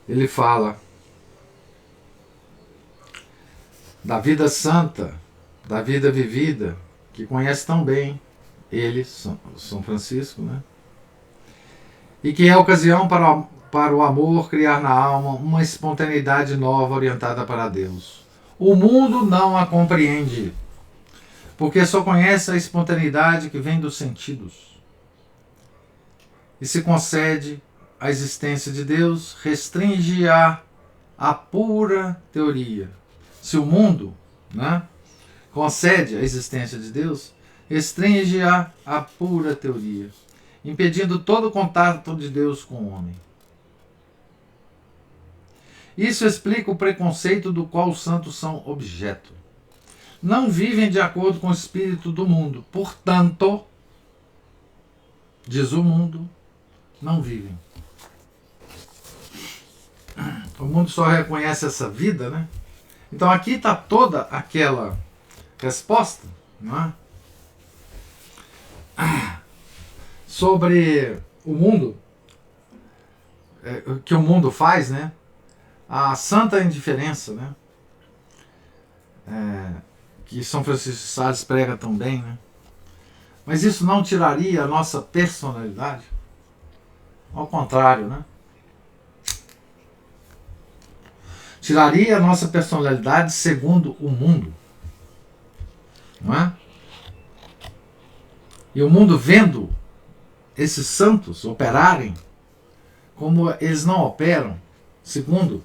Ele fala da vida santa, da vida vivida, que conhece tão bem, ele, São Francisco, né? E que é a ocasião para o amor criar na alma uma espontaneidade nova orientada para Deus. O mundo não a compreende, porque só conhece a espontaneidade que vem dos sentidos. E se concede a existência de Deus, restringe-a à pura teoria. Se o mundo, né, concede a existência de Deus, restringe-a à pura teoria, impedindo todo o contato de Deus com o homem. Isso explica o preconceito do qual os santos são objeto. Não vivem de acordo com o espírito do mundo. Portanto, diz o mundo, não vivem. O mundo só reconhece essa vida, né? Então aqui está toda aquela resposta, não é? Sobre o mundo, que o mundo faz, né? A santa indiferença, né? Que São Francisco de Sales prega também, né? Mas isso não tiraria a nossa personalidade? Ao contrário, né? Tiraria a nossa personalidade segundo o mundo, não é? E o mundo vendo esses santos operarem como eles não operam segundo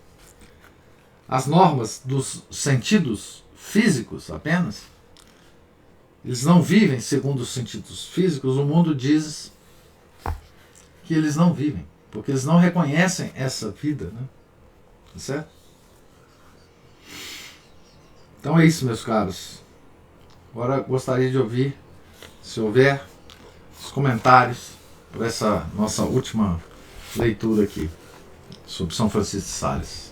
as normas dos sentidos físicos apenas, eles não vivem segundo os sentidos físicos, o mundo diz que eles não vivem, porque eles não reconhecem essa vida, né? Tá certo? Então é isso, meus caros. Agora gostaria de ouvir, se houver, os comentários por essa nossa última leitura aqui sobre São Francisco de Sales.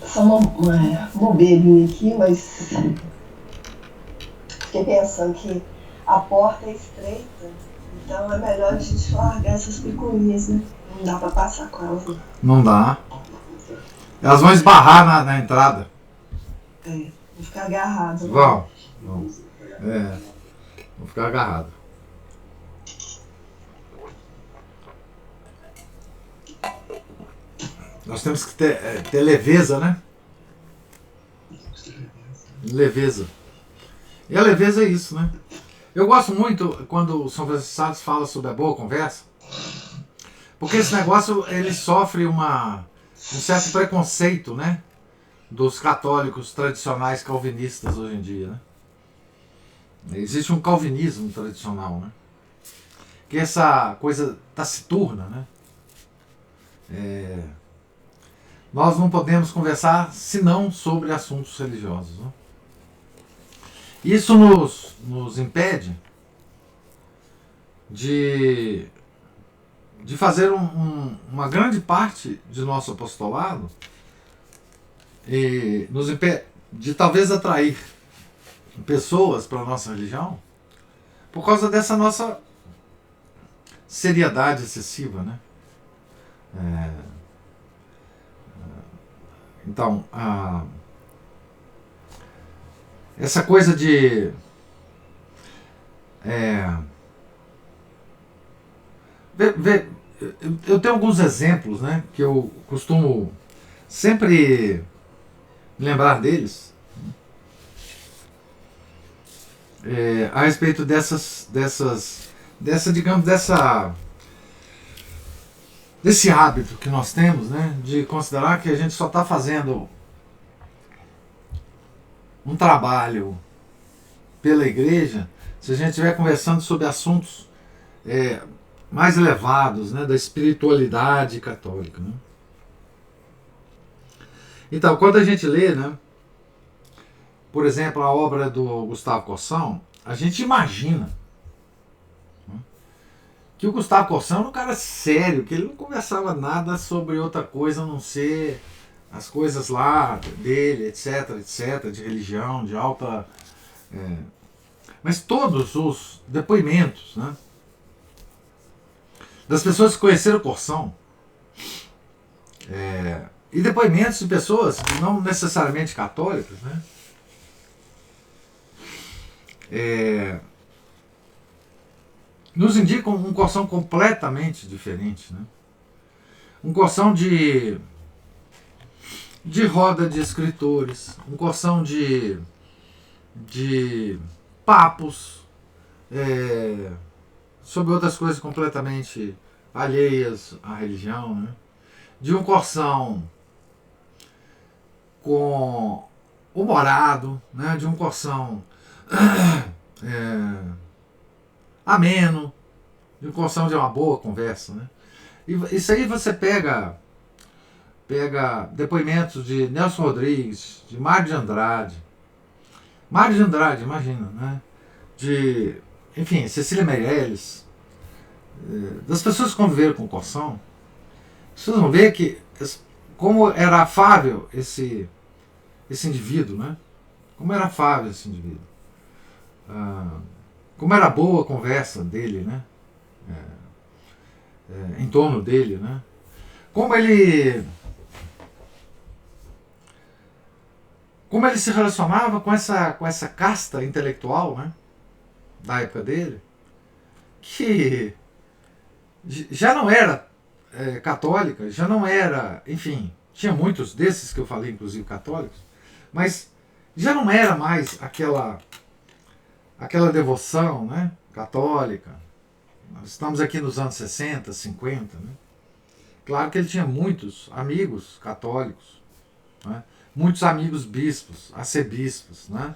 Só uma bobeirinha aqui, mas fiquei pensando que a porta é estreita, então é melhor a gente largar essas picuinhas, né? Não dá pra passar com elas, né? Não dá. Elas vão esbarrar na entrada. Vou ficar agarrado. Vão. Vão ficar agarrado. Nós temos que ter leveza, né? Leveza. E a leveza é isso, né? Eu gosto muito quando o São Francisco de Sales fala sobre a boa conversa, porque esse negócio ele sofre um certo preconceito, né? Dos católicos tradicionais calvinistas hoje em dia, né? Existe um calvinismo tradicional, né? Que essa coisa taciturna, né? Nós não podemos conversar senão sobre assuntos religiosos, né? Isso nos impede de fazer uma grande parte de nosso apostolado e nos impede de talvez atrair pessoas para a nossa religião por causa dessa nossa seriedade excessiva, né? Então, essa coisa de eu tenho alguns exemplos, né, que eu costumo sempre lembrar deles, a respeito desse hábito que nós temos, né, de considerar que a gente só está fazendo um trabalho pela igreja se a gente estiver conversando sobre assuntos mais elevados, né, da espiritualidade católica, né? Então, quando a gente lê, né, por exemplo, a obra do Gustavo Corsão, a gente imagina, né, que o Gustavo Corsão era um cara sério, que ele não conversava nada sobre outra coisa a não ser as coisas lá dele, etc, de religião, de alta... Mas todos os depoimentos, né, das pessoas que conheceram o Corsão e depoimentos de pessoas não necessariamente católicas, né? Nos indicam um Corção completamente diferente, né? Um Corção de roda de escritores, um Corção de papos sobre outras coisas completamente alheias à religião, né? De um Corção com humorado, né? De um Corção ameno, de um Corção de uma boa conversa, né? E isso aí você pega depoimentos de Nelson Rodrigues, de Mário de Andrade. Mário de Andrade, imagina, né? Enfim, Cecília Meirelles, das pessoas que conviveram com o Corção, vocês vão ver como era afável esse indivíduo, né? Como era afável esse indivíduo. Como era boa a conversa dele, né? Em torno dele, né? Como ele se relacionava com essa casta intelectual, né? Da época dele, que já não era católica, já não era, enfim, tinha muitos desses que eu falei, inclusive católicos, mas já não era mais aquela devoção, né, católica. Nós estamos aqui nos anos 60, 50, né? Claro que ele tinha muitos amigos católicos, né? Muitos amigos bispos, arcebispos, né?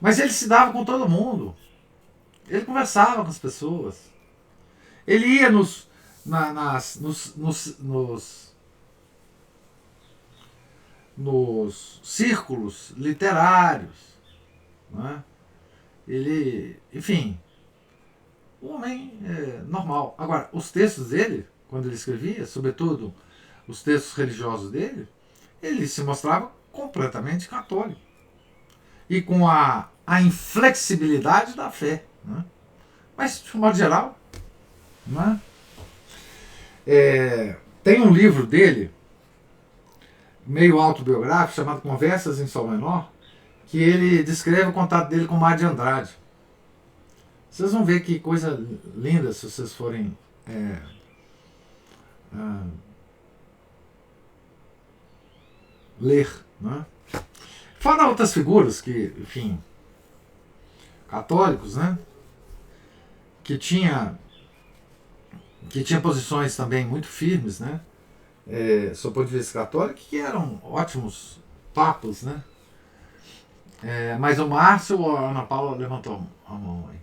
Mas ele se dava com todo mundo. Ele conversava com as pessoas. Ele ia nos círculos literários, né? Ele, enfim, um homem normal. Agora, os textos dele, quando ele escrevia, sobretudo os textos religiosos dele, ele se mostrava completamente católico. E com a inflexibilidade da fé, né? Mas, de um modo geral, né? Tem um livro dele, meio autobiográfico, chamado Conversas em Sol Menor, que ele descreve o contato dele com Mário de Andrade. Vocês vão ver que coisa linda se vocês forem ler, né? Fora outras figuras que, enfim, católicos, né? Que tinha posições também muito firmes, né? Sob o ponto de vista católico, que eram ótimos papos, né? Mas o Márcio ou a Ana Paula levantou a mão aí?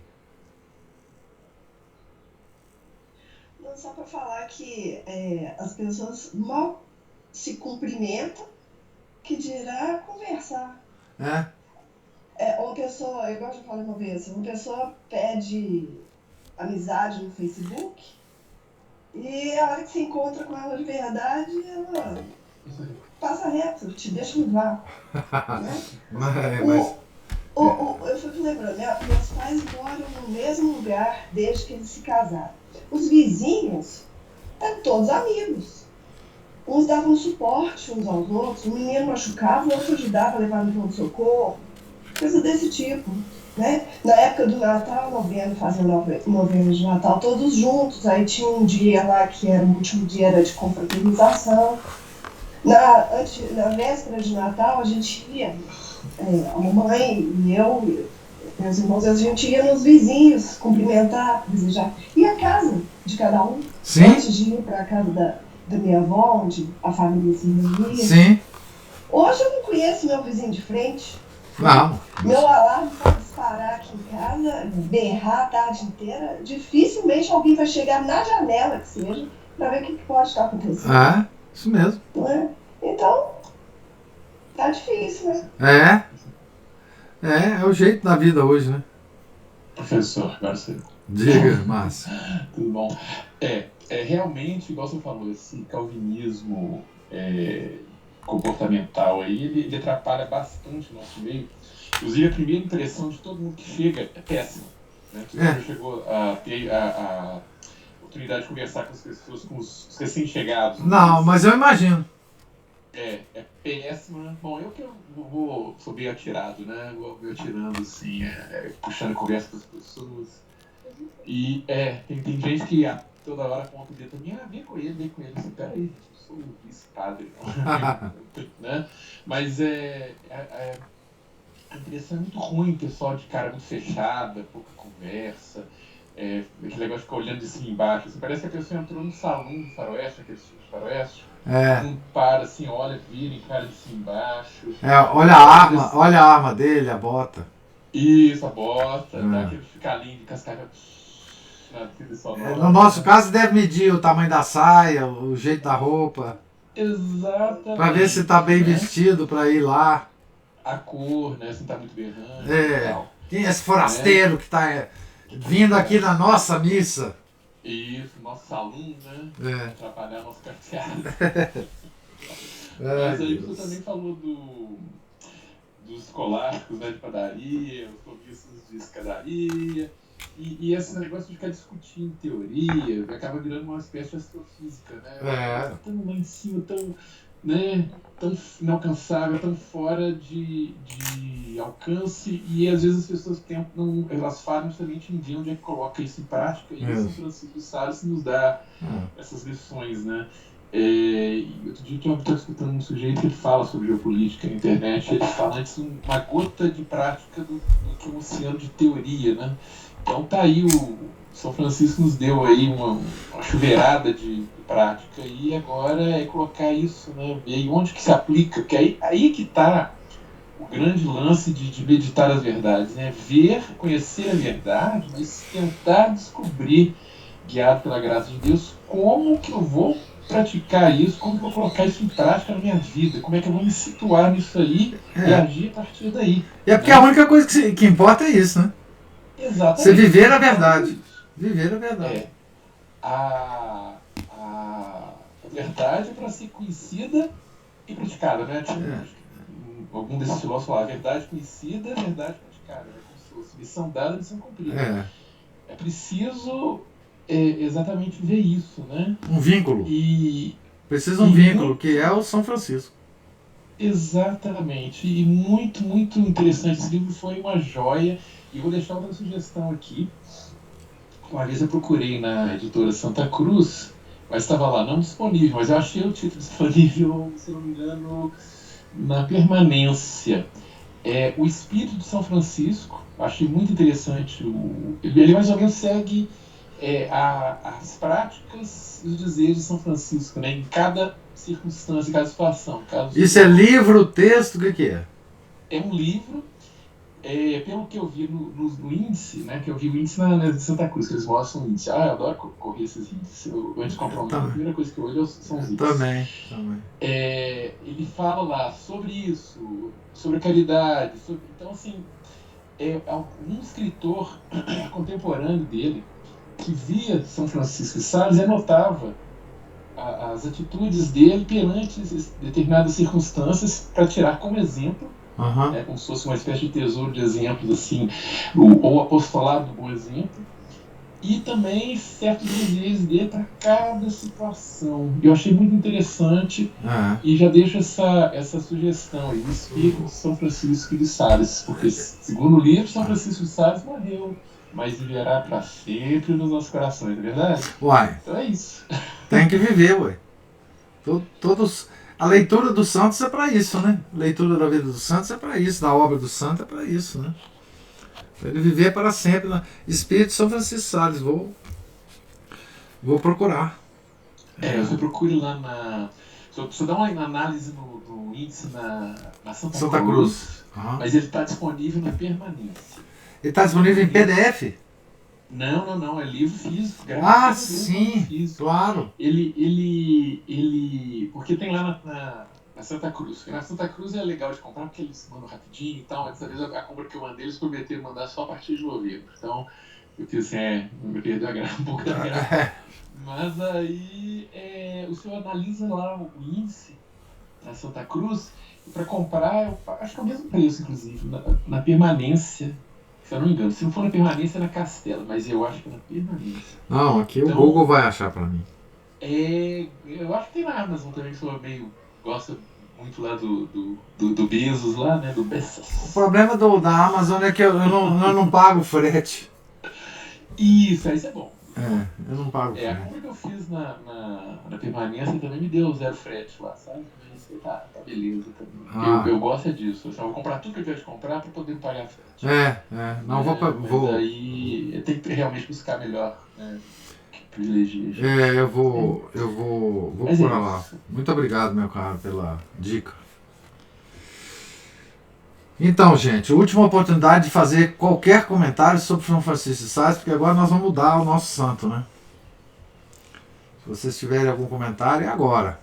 Não, só para falar que as pessoas mal se cumprimentam, que dirá conversar. Uma pessoa, igual eu já falei uma vez, uma pessoa pede amizade no Facebook e a hora que se encontra com ela de verdade, ela passa reto, te deixa no vácuo. Né? Eu fico lembrando, meus pais moram no mesmo lugar desde que eles se casaram. Os vizinhos eram todos amigos. Uns davam suporte uns aos outros, um menino machucava, o outro ajudava a levar no pronto-socorro, coisa desse tipo. Né? Na época do Natal, fazendo novena de Natal todos juntos, aí tinha um dia lá que era o último dia, era de confraternização. Na véspera de Natal, a gente ia, a mamãe e eu, meus irmãos, a gente ia nos vizinhos cumprimentar, desejar. E a casa de cada um. Sim. Antes de ir para a casa da minha avó, onde a família se reunia. Sim. Hoje eu não conheço meu vizinho de frente. Não. Meu alarme pode disparar aqui em casa, berrar a tarde inteira. Dificilmente alguém vai chegar na janela, que seja, para ver o que pode estar acontecendo. Isso mesmo. Não é? Então, tá difícil, né? É o jeito da vida hoje, né? Professor, agora você. Diga, Márcio. Tudo bom? Realmente, igual você falou, esse calvinismo comportamental aí, ele atrapalha bastante o nosso meio. Inclusive, a primeira impressão de todo mundo que chega é péssima. Né? Você chegou a ter a oportunidade de conversar com as pessoas, com os recém-chegados. Não, mas eu imagino. É péssima. Bom, eu que sou meio atirado, né? Vou meio atirando, assim, puxando conversa com as pessoas. E tem gente que toda hora aponta o dedo também, vem com ele. Assim, peraí, gente, eu sou vice-padre, né? Mas a impressão é muito ruim, pessoal de cara muito fechada, pouca conversa. Aquele negócio de ficar olhando de cima e embaixo. Assim, parece que a pessoa entrou no salão do faroeste, aquele tipo de faroeste. Não para assim, olha, vira em cara de cima e embaixo. Olha a arma dele, a bota. Isso, a bota, dá aquele ficalinho de cascavel. No nosso caso, deve medir o tamanho da saia, o jeito da roupa. Exatamente. Pra ver se tá bem vestido pra ir lá. A cor, né? Se não tá muito berrante e tal. Quem é esse forasteiro que tá vindo aqui na nossa missa? Isso, nosso salão, né? Atrapalhar nosso carteado. Mas aí você também falou dos escolásticos, né, de padaria, os comícios de escadaria, e esse negócio de ficar discutindo teoria, acaba virando uma espécie de astrofísica, né? Tão lá em cima, tão inalcançável, tão fora de alcance, e às vezes as pessoas elas falam justamente em dia onde é que coloca isso em prática, e o São Francisco de Sales nos dá essas lições, né? Outro dia eu estava escutando um sujeito que fala sobre geopolítica na internet, ele fala antes uma gota de prática do que um oceano de teoria, né? Então tá aí, o São Francisco nos deu aí uma chuveirada de prática, e agora é colocar isso, né? E aí onde que se aplica, porque aí que tá o grande lance de meditar as verdades, né? Ver, conhecer a verdade, mas tentar descobrir, guiado pela graça de Deus, como que eu vou praticar isso, como que eu vou colocar isso em prática na minha vida, como é que eu vou me situar nisso aí e agir a partir daí. E porque a única coisa que importa é isso, né? Exatamente. Você viver a verdade. Viver a verdade. A verdade é para ser conhecida e praticada, né? Algum desses filósofos fala, verdade conhecida, verdade praticada. Como se fosse missão dada, missão cumprida. É preciso exatamente ver isso, né? Um vínculo. Precisa um vínculo, que é o São Francisco. Exatamente. E muito, muito interessante. Esse livro foi uma joia. E vou deixar outra sugestão aqui. Uma vez eu procurei na editora Santa Cruz, mas estava lá não disponível. Mas eu achei o título disponível, se não me engano, na Permanência. O Espírito de São Francisco. Achei muito interessante. Ele mais ou menos segue as práticas e os dizeres de São Francisco, né? Em cada circunstância, em cada situação. Isso é livro, texto, o que é? É um livro, pelo que eu vi no índice, né? Que eu vi o índice na de Santa Cruz, que eles mostram o índice. Eu adoro correr esses índices. Antes de comprar um livro, a primeira coisa que eu olho são os índices. Também. Ele fala lá sobre isso, sobre a caridade. Então, assim, um escritor contemporâneo dele, que via São Francisco de Sales e anotava as atitudes dele perante determinadas circunstâncias para tirar como exemplo, como se fosse uma espécie de tesouro de exemplos, assim, o apostolado do bom exemplo, e também certos desejos dele para cada situação. Eu achei muito interessante e já deixo essa sugestão aí, o Espírito de São Francisco de Sales, porque, segundo o livro, São Francisco de Sales morreu, mas viverá para sempre nos nossos corações, não é verdade? Uai. Então é isso. Tem que viver, ué. A leitura dos santos é para isso, né? A leitura da vida dos santos é para isso, da obra do santo é para isso, né? Para ele viver para sempre. Espírito de São Francisco de Sales, vou procurar. Você procure lá Só dá uma análise no índice na Santa Cruz. Mas ele está disponível na Permanência. Ele está disponível em PDF? Não, é livro físico. Sim, físico. Claro. Porque tem lá na Santa Cruz. Porque na Santa Cruz é legal de comprar, porque eles mandam rapidinho e tal. Mas às vezes a compra que eu mandei, eles prometeram mandar só a partir de novembro. Então, eu fiz assim, me perdeu um pouco da graça. Mas aí o senhor analisa lá o índice na Santa Cruz, e para comprar, eu acho que é o mesmo preço, inclusive, na Permanência. Se eu não me engano, se não for na Permanência, é na Castela, mas eu acho que é na Permanência. Não, aqui então, o Google vai achar para mim. Eu acho que tem na Amazon também, que o senhor gosta muito lá do Bezos lá, né? Do Bezos. O problema da Amazon é que eu não pago frete. Isso, aí isso é bom. Eu não pago frete. A compra que eu fiz na permanência também me deu 0 frete lá, sabe? Isso aí tá beleza também. Eu gosto disso. Eu vou comprar tudo que eu tiver de comprar para poder pagar frete. Não, mas aí eu tenho que realmente buscar melhor, né? Privilegia. Eu vou por lá. Muito obrigado, meu caro, pela dica. Então, gente, última oportunidade de fazer qualquer comentário sobre São Francisco de Sales, porque agora nós vamos mudar o nosso santo, né? Se vocês tiverem algum comentário, é agora.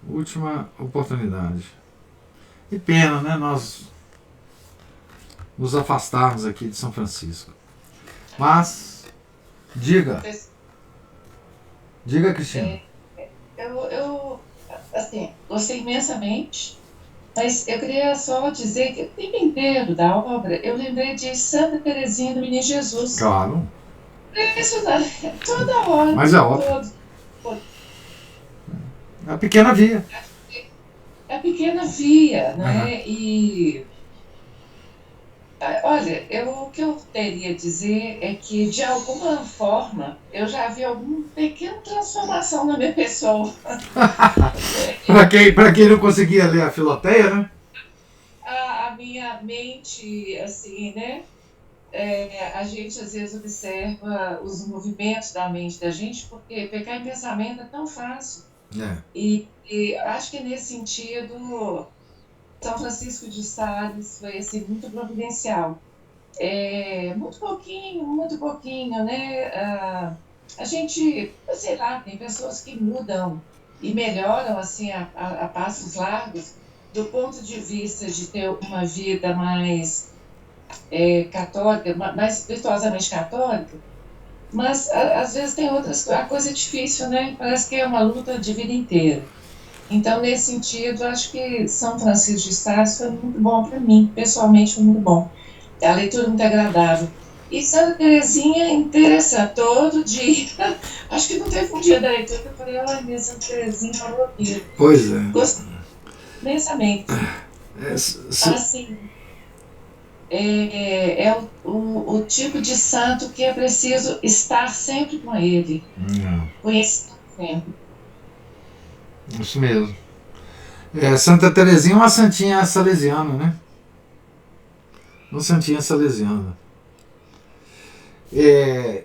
Última oportunidade. Que pena, né? Nós nos afastarmos aqui de São Francisco. Mas, diga, Cristina. Eu assim, gostei imensamente. Mas eu queria só dizer que o tempo inteiro da obra eu lembrei de Santa Teresinha do Menino Jesus. Claro. Toda hora. Mas é óbvio. É a pequena via. É a pequena via, né? E olha, o que eu teria a dizer é que, de alguma forma, eu já vi alguma pequena transformação na minha pessoa. Para quem não conseguia ler a Filoteia, né? A minha mente, assim, né? A gente, às vezes, observa os movimentos da mente da gente, porque pecar em pensamento é tão fácil. E acho que, nesse sentido, São Francisco de Sales foi assim, muito providencial. Muito pouquinho, né? A gente, sei lá, tem pessoas que mudam e melhoram assim a passos largos do ponto de vista de ter uma vida mais católica, mais virtuosamente católica, mas às vezes tem outras coisas. A coisa é difícil, né? Parece que é uma luta de vida inteira. Então, nesse sentido, acho que São Francisco de Sales foi muito bom para mim, pessoalmente foi muito bom. A leitura muito agradável. E Santa Teresinha, interessante, todo dia. Acho que não teve um dia da leitura que eu falei, olha, minha Santa Teresinha falou aquilo. Pois é. Gostei imensamente. Assim, o tipo de santo que é preciso estar sempre com ele. Conhecer sempre. Isso mesmo. Santa Teresinha é uma santinha salesiana, né? Uma santinha salesiana.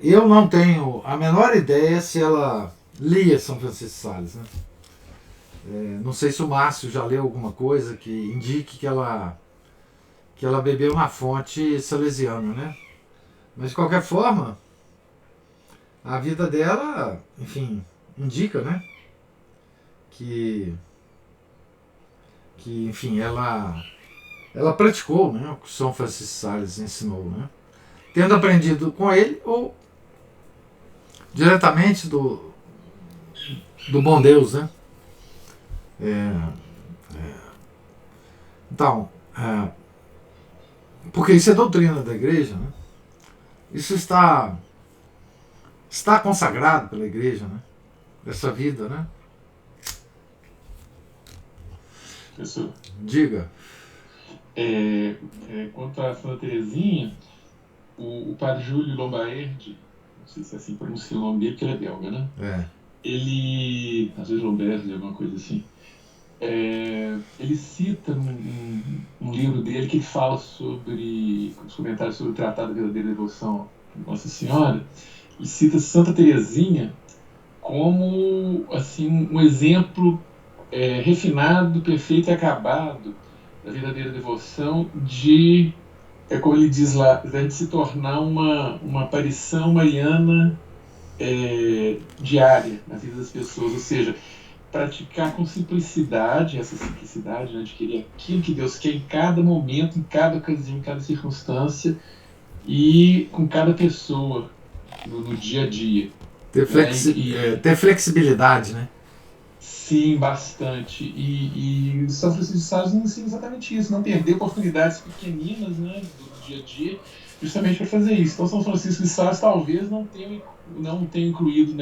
Eu não tenho a menor ideia se ela lia São Francisco de Sales, né? Não sei se o Márcio já leu alguma coisa que indique que ela bebeu na fonte salesiana, né? Mas de qualquer forma, a vida dela, enfim, indica, né? Que enfim, ela praticou, né, o que São Francisco de Sales ensinou, né? Tendo aprendido com ele ou diretamente do bom Deus, né? Então, porque isso é doutrina da igreja, né? Isso está consagrado pela igreja, né? Essa vida, né? Professor, diga. Quanto a Santa Teresinha, o padre Júlio Lombaerdi, não sei se é assim pronuncia o nome dele, porque ele é belga, né? Ele, às vezes Lombaerdi, alguma coisa assim, ele cita num livro dele que fala sobre os comentários sobre o Tratado da Verdadeira Devoção de Nossa Senhora, e cita Santa Teresinha como assim, um exemplo refinado, perfeito e acabado da verdadeira devoção, de, como ele diz lá, de se tornar uma aparição mariana diária na vida das pessoas, ou seja, praticar com simplicidade, essa simplicidade, né, de querer aquilo que Deus quer em cada momento, em cada ocasião, em cada circunstância e com cada pessoa no dia a dia. Ter flexibilidade, né? Sim, bastante. E São Francisco de Sales nos ensina exatamente isso, não perder oportunidades pequeninas, né, do dia a dia, justamente para fazer isso. Então São Francisco de Sales talvez não tenha incluído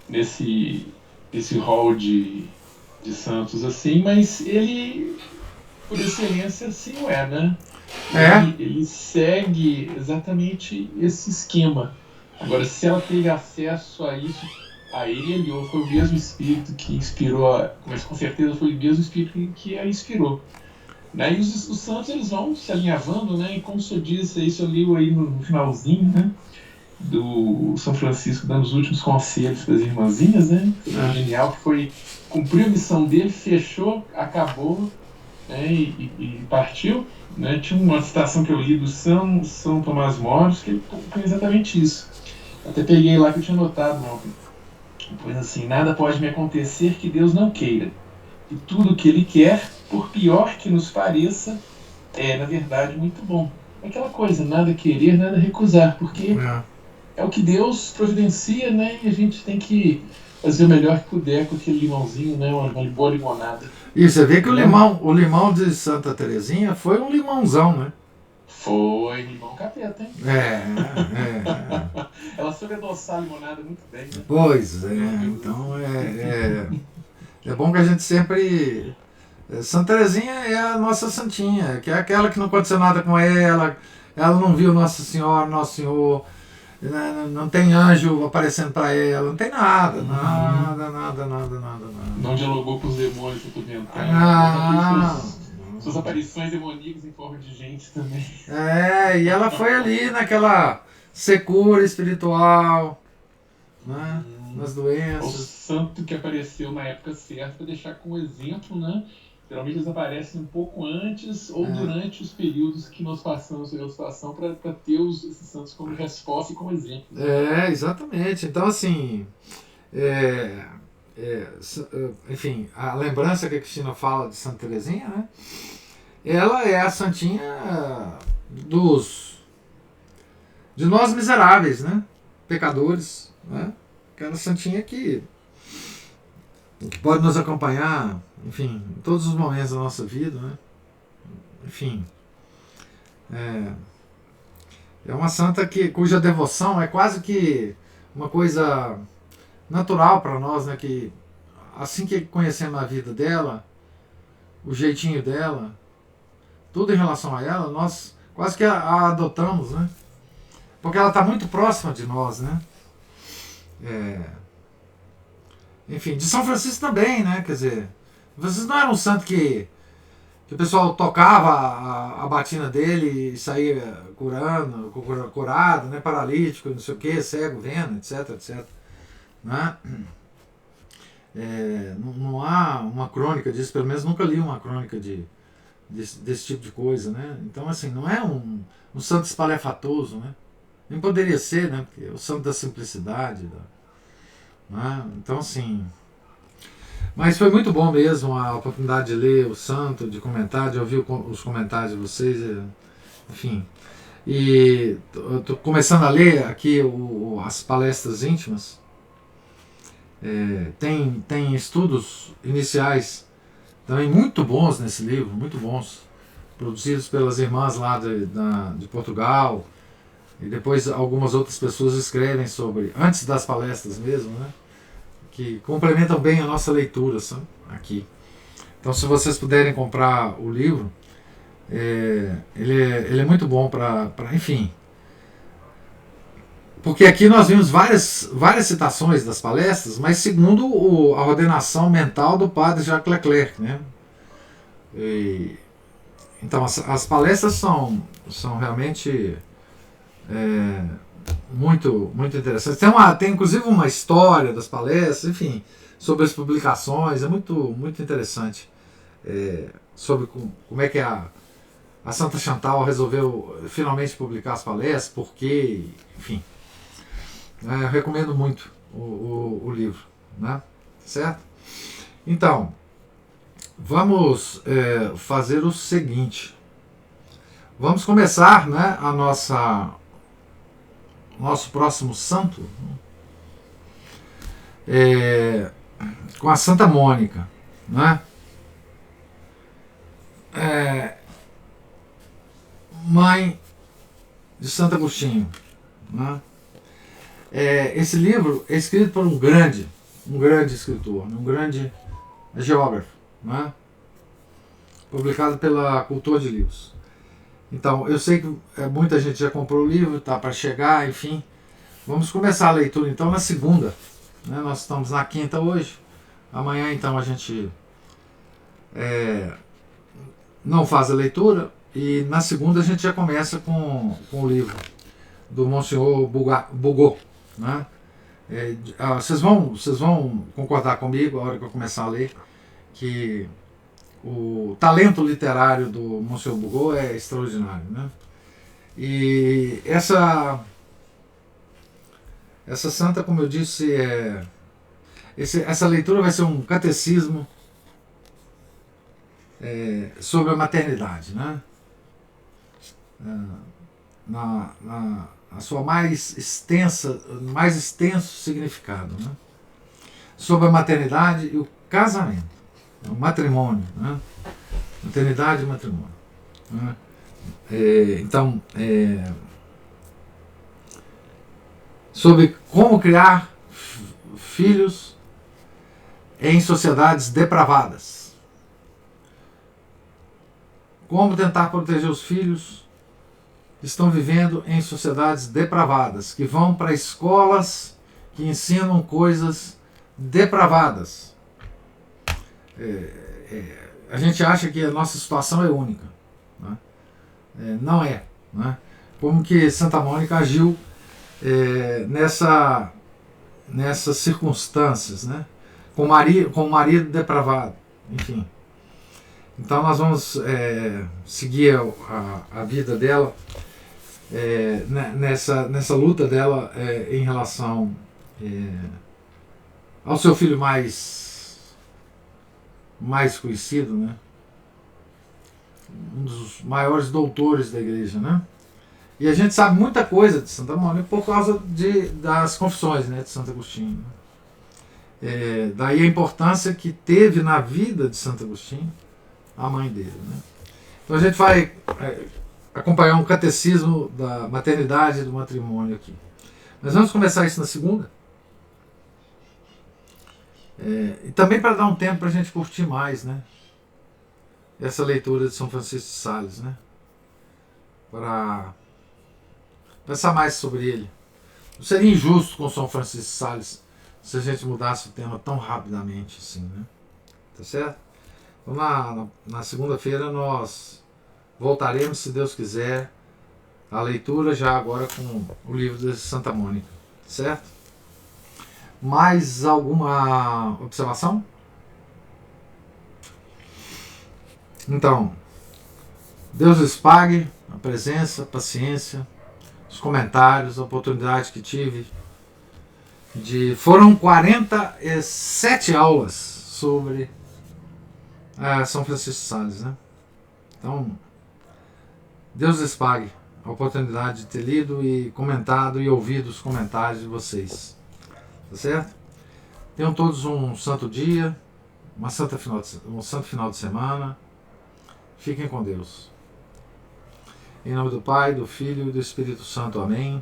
nesse esse rol de santos assim, mas ele, por excelência, assim não é, né? Ele segue exatamente esse esquema. Agora, se ela teve acesso a isso, a ele, ou foi o mesmo espírito que inspirou, mas com certeza foi o mesmo espírito que a inspirou. Né? E os santos, eles vão se alinhavando, né? E como o senhor disse, isso eu li aí no finalzinho, né? Do São Francisco dando os últimos conselhos para as irmãzinhas, né? Foi genial, que foi cumpriu a missão dele, fechou, acabou, né? E partiu. Né? Tinha uma citação que eu li do São Tomás Moros, que foi exatamente isso. Até peguei lá que eu tinha notado ontem. Pois assim, nada pode me acontecer que Deus não queira. E tudo que Ele quer, por pior que nos pareça, é, na verdade, muito bom. É aquela coisa, nada querer, nada recusar, porque é o que Deus providencia, né? E a gente tem que fazer o melhor que puder com aquele limãozinho, né? Uma boa limonada. E você vê que o limão de Santa Terezinha foi um limãozão, né? Foi limão capeta, hein? Ela soube adoçar a limonada muito bem, né? Pois é, então é bom que a gente sempre... Santa Terezinha é a nossa santinha, que é aquela que não aconteceu nada com ela não viu Nossa Senhora, Nosso Senhor, não tem anjo aparecendo para ela, não tem nada. Não dialogou com os demônios atormentando. Suas aparições demoníacas em forma de gente também. E ela foi ali naquela secura espiritual, né? Nas doenças. O santo que apareceu na época certa para deixar como exemplo, né? Geralmente eles aparecem um pouco antes ou durante os períodos que nós passamos pela situação para ter esses santos como resposta e como exemplo. Exatamente. Então, assim, enfim, a lembrança que a Cristina fala de Santa Terezinha, né? Ela é a santinha de nós miseráveis, né? Pecadores, né? Aquela santinha que pode nos acompanhar, enfim, em todos os momentos da nossa vida, né? Enfim, é uma santa cuja devoção é quase que uma coisa natural para nós, né? Que assim que conhecemos a vida dela, o jeitinho dela, tudo em relação a ela, nós quase que a adotamos, né? Porque ela está muito próxima de nós, né? Enfim, de São Francisco também, né? Quer dizer, Francisco não era um santo que o pessoal tocava a batina dele e saía curado, né? Paralítico, não sei o que, cego, vendo, etc. Né? Não há uma crônica disso, pelo menos nunca li uma crônica desse tipo de coisa, né? Então, assim, não é um santo espalhafatoso, né? Nem poderia ser, né? Porque é o santo da simplicidade, né? Então, assim... Mas foi muito bom mesmo a oportunidade de ler o santo, de comentar, de ouvir os comentários de vocês, enfim. E eu estou começando a ler aqui as palestras íntimas. Tem estudos iniciais também muito bons nesse livro, muito bons, produzidos pelas irmãs lá de Portugal, e depois algumas outras pessoas escrevem sobre, antes das palestras mesmo, né? Que complementam bem a nossa leitura, sabe? Aqui. Então, se vocês puderem comprar o livro, ele é muito bom para, enfim. Porque aqui nós vimos várias citações das palestras, mas segundo a ordenação mental do padre Jacques Leclerc, né? Então, as palestras são realmente muito interessantes. Tem inclusive uma história das palestras, enfim, sobre as publicações, é muito interessante. Sobre como é que a Santa Chantal resolveu finalmente publicar as palestras, por quê, enfim. Eu recomendo muito o livro, né? Certo? Então, vamos fazer o seguinte. Vamos começar, né, nosso próximo santo com a Santa Mônica, né? Mãe de Santo Agostinho, né? Esse livro é escrito por um grande um grande escritor, um grande geógrafo, né? Publicado pela Cultura de Livros. Então, eu sei que muita gente já comprou o livro, está para chegar, enfim. Vamos começar a leitura, então, na segunda. Né? Nós estamos na quinta hoje. Amanhã, então, a gente não faz a leitura. E na segunda a gente já começa com o livro do Monsenhor Bugot. Né? Vocês vão concordar comigo, a hora que eu começar a ler, que o talento literário do Monsenhor Bugot é extraordinário. Né? E essa santa, como eu disse, essa leitura vai ser um catecismo sobre a maternidade, né? Na sua mais extenso significado, né? Sobre a maternidade e o casamento, o matrimônio, né? Maternidade e matrimônio, né? Então, sobre como criar filhos em sociedades depravadas. Como tentar proteger os filhos que estão vivendo em sociedades depravadas, que vão para escolas que ensinam coisas depravadas. A gente acha que a nossa situação é única. Né? Não é. Né? Como que Santa Mônica agiu nessas circunstâncias, né? Com o marido depravado, enfim. Então nós vamos seguir a vida dela nessa luta dela em relação ao seu filho mais conhecido, né? Um dos maiores doutores da igreja, né? E a gente sabe muita coisa de Santa Mônica por causa das confissões, né, de Santo Agostinho. Daí a importância que teve na vida de Santo Agostinho a mãe dele. Né? Então a gente vai acompanhar um catecismo da maternidade e do matrimônio aqui. Mas vamos começar isso na segunda. E também para dar um tempo para a gente curtir mais, né? Essa leitura de São Francisco de Sales, né? Para pensar mais sobre ele. Não seria injusto com São Francisco de Sales se a gente mudasse o tema tão rapidamente assim, né? Tá certo? Então na segunda-feira nós voltaremos, se Deus quiser, à leitura já agora com o livro de Santa Mônica. Certo? Mais alguma observação? Então, Deus lhes pague a presença, a paciência, os comentários, a oportunidade que tive foram 47 aulas sobre São Francisco de Sales, né? Então, Deus lhes pague a oportunidade de ter lido e comentado e ouvido os comentários de vocês. Tá certo? Tenham todos um santo dia, um santo final de semana. Fiquem com Deus. Em nome do Pai, do Filho e do Espírito Santo. Amém.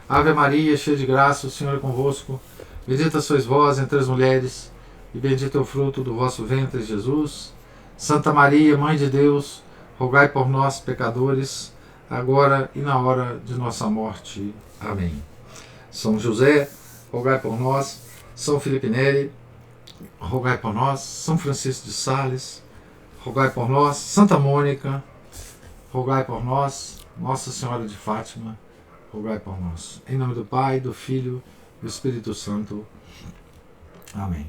Ave Maria, cheia de graça, o Senhor é convosco. Bendita sois vós entre as mulheres, e bendito é o fruto do vosso ventre, Jesus. Santa Maria, Mãe de Deus, rogai por nós, pecadores, agora e na hora de nossa morte. Amém. São José, rogai por nós. São Felipe Neri, rogai por nós. São Francisco de Sales, rogai por nós. Santa Mônica, rogai por nós. Nossa Senhora de Fátima, rogai por nós. Em nome do Pai, do Filho e do Espírito Santo. Amém.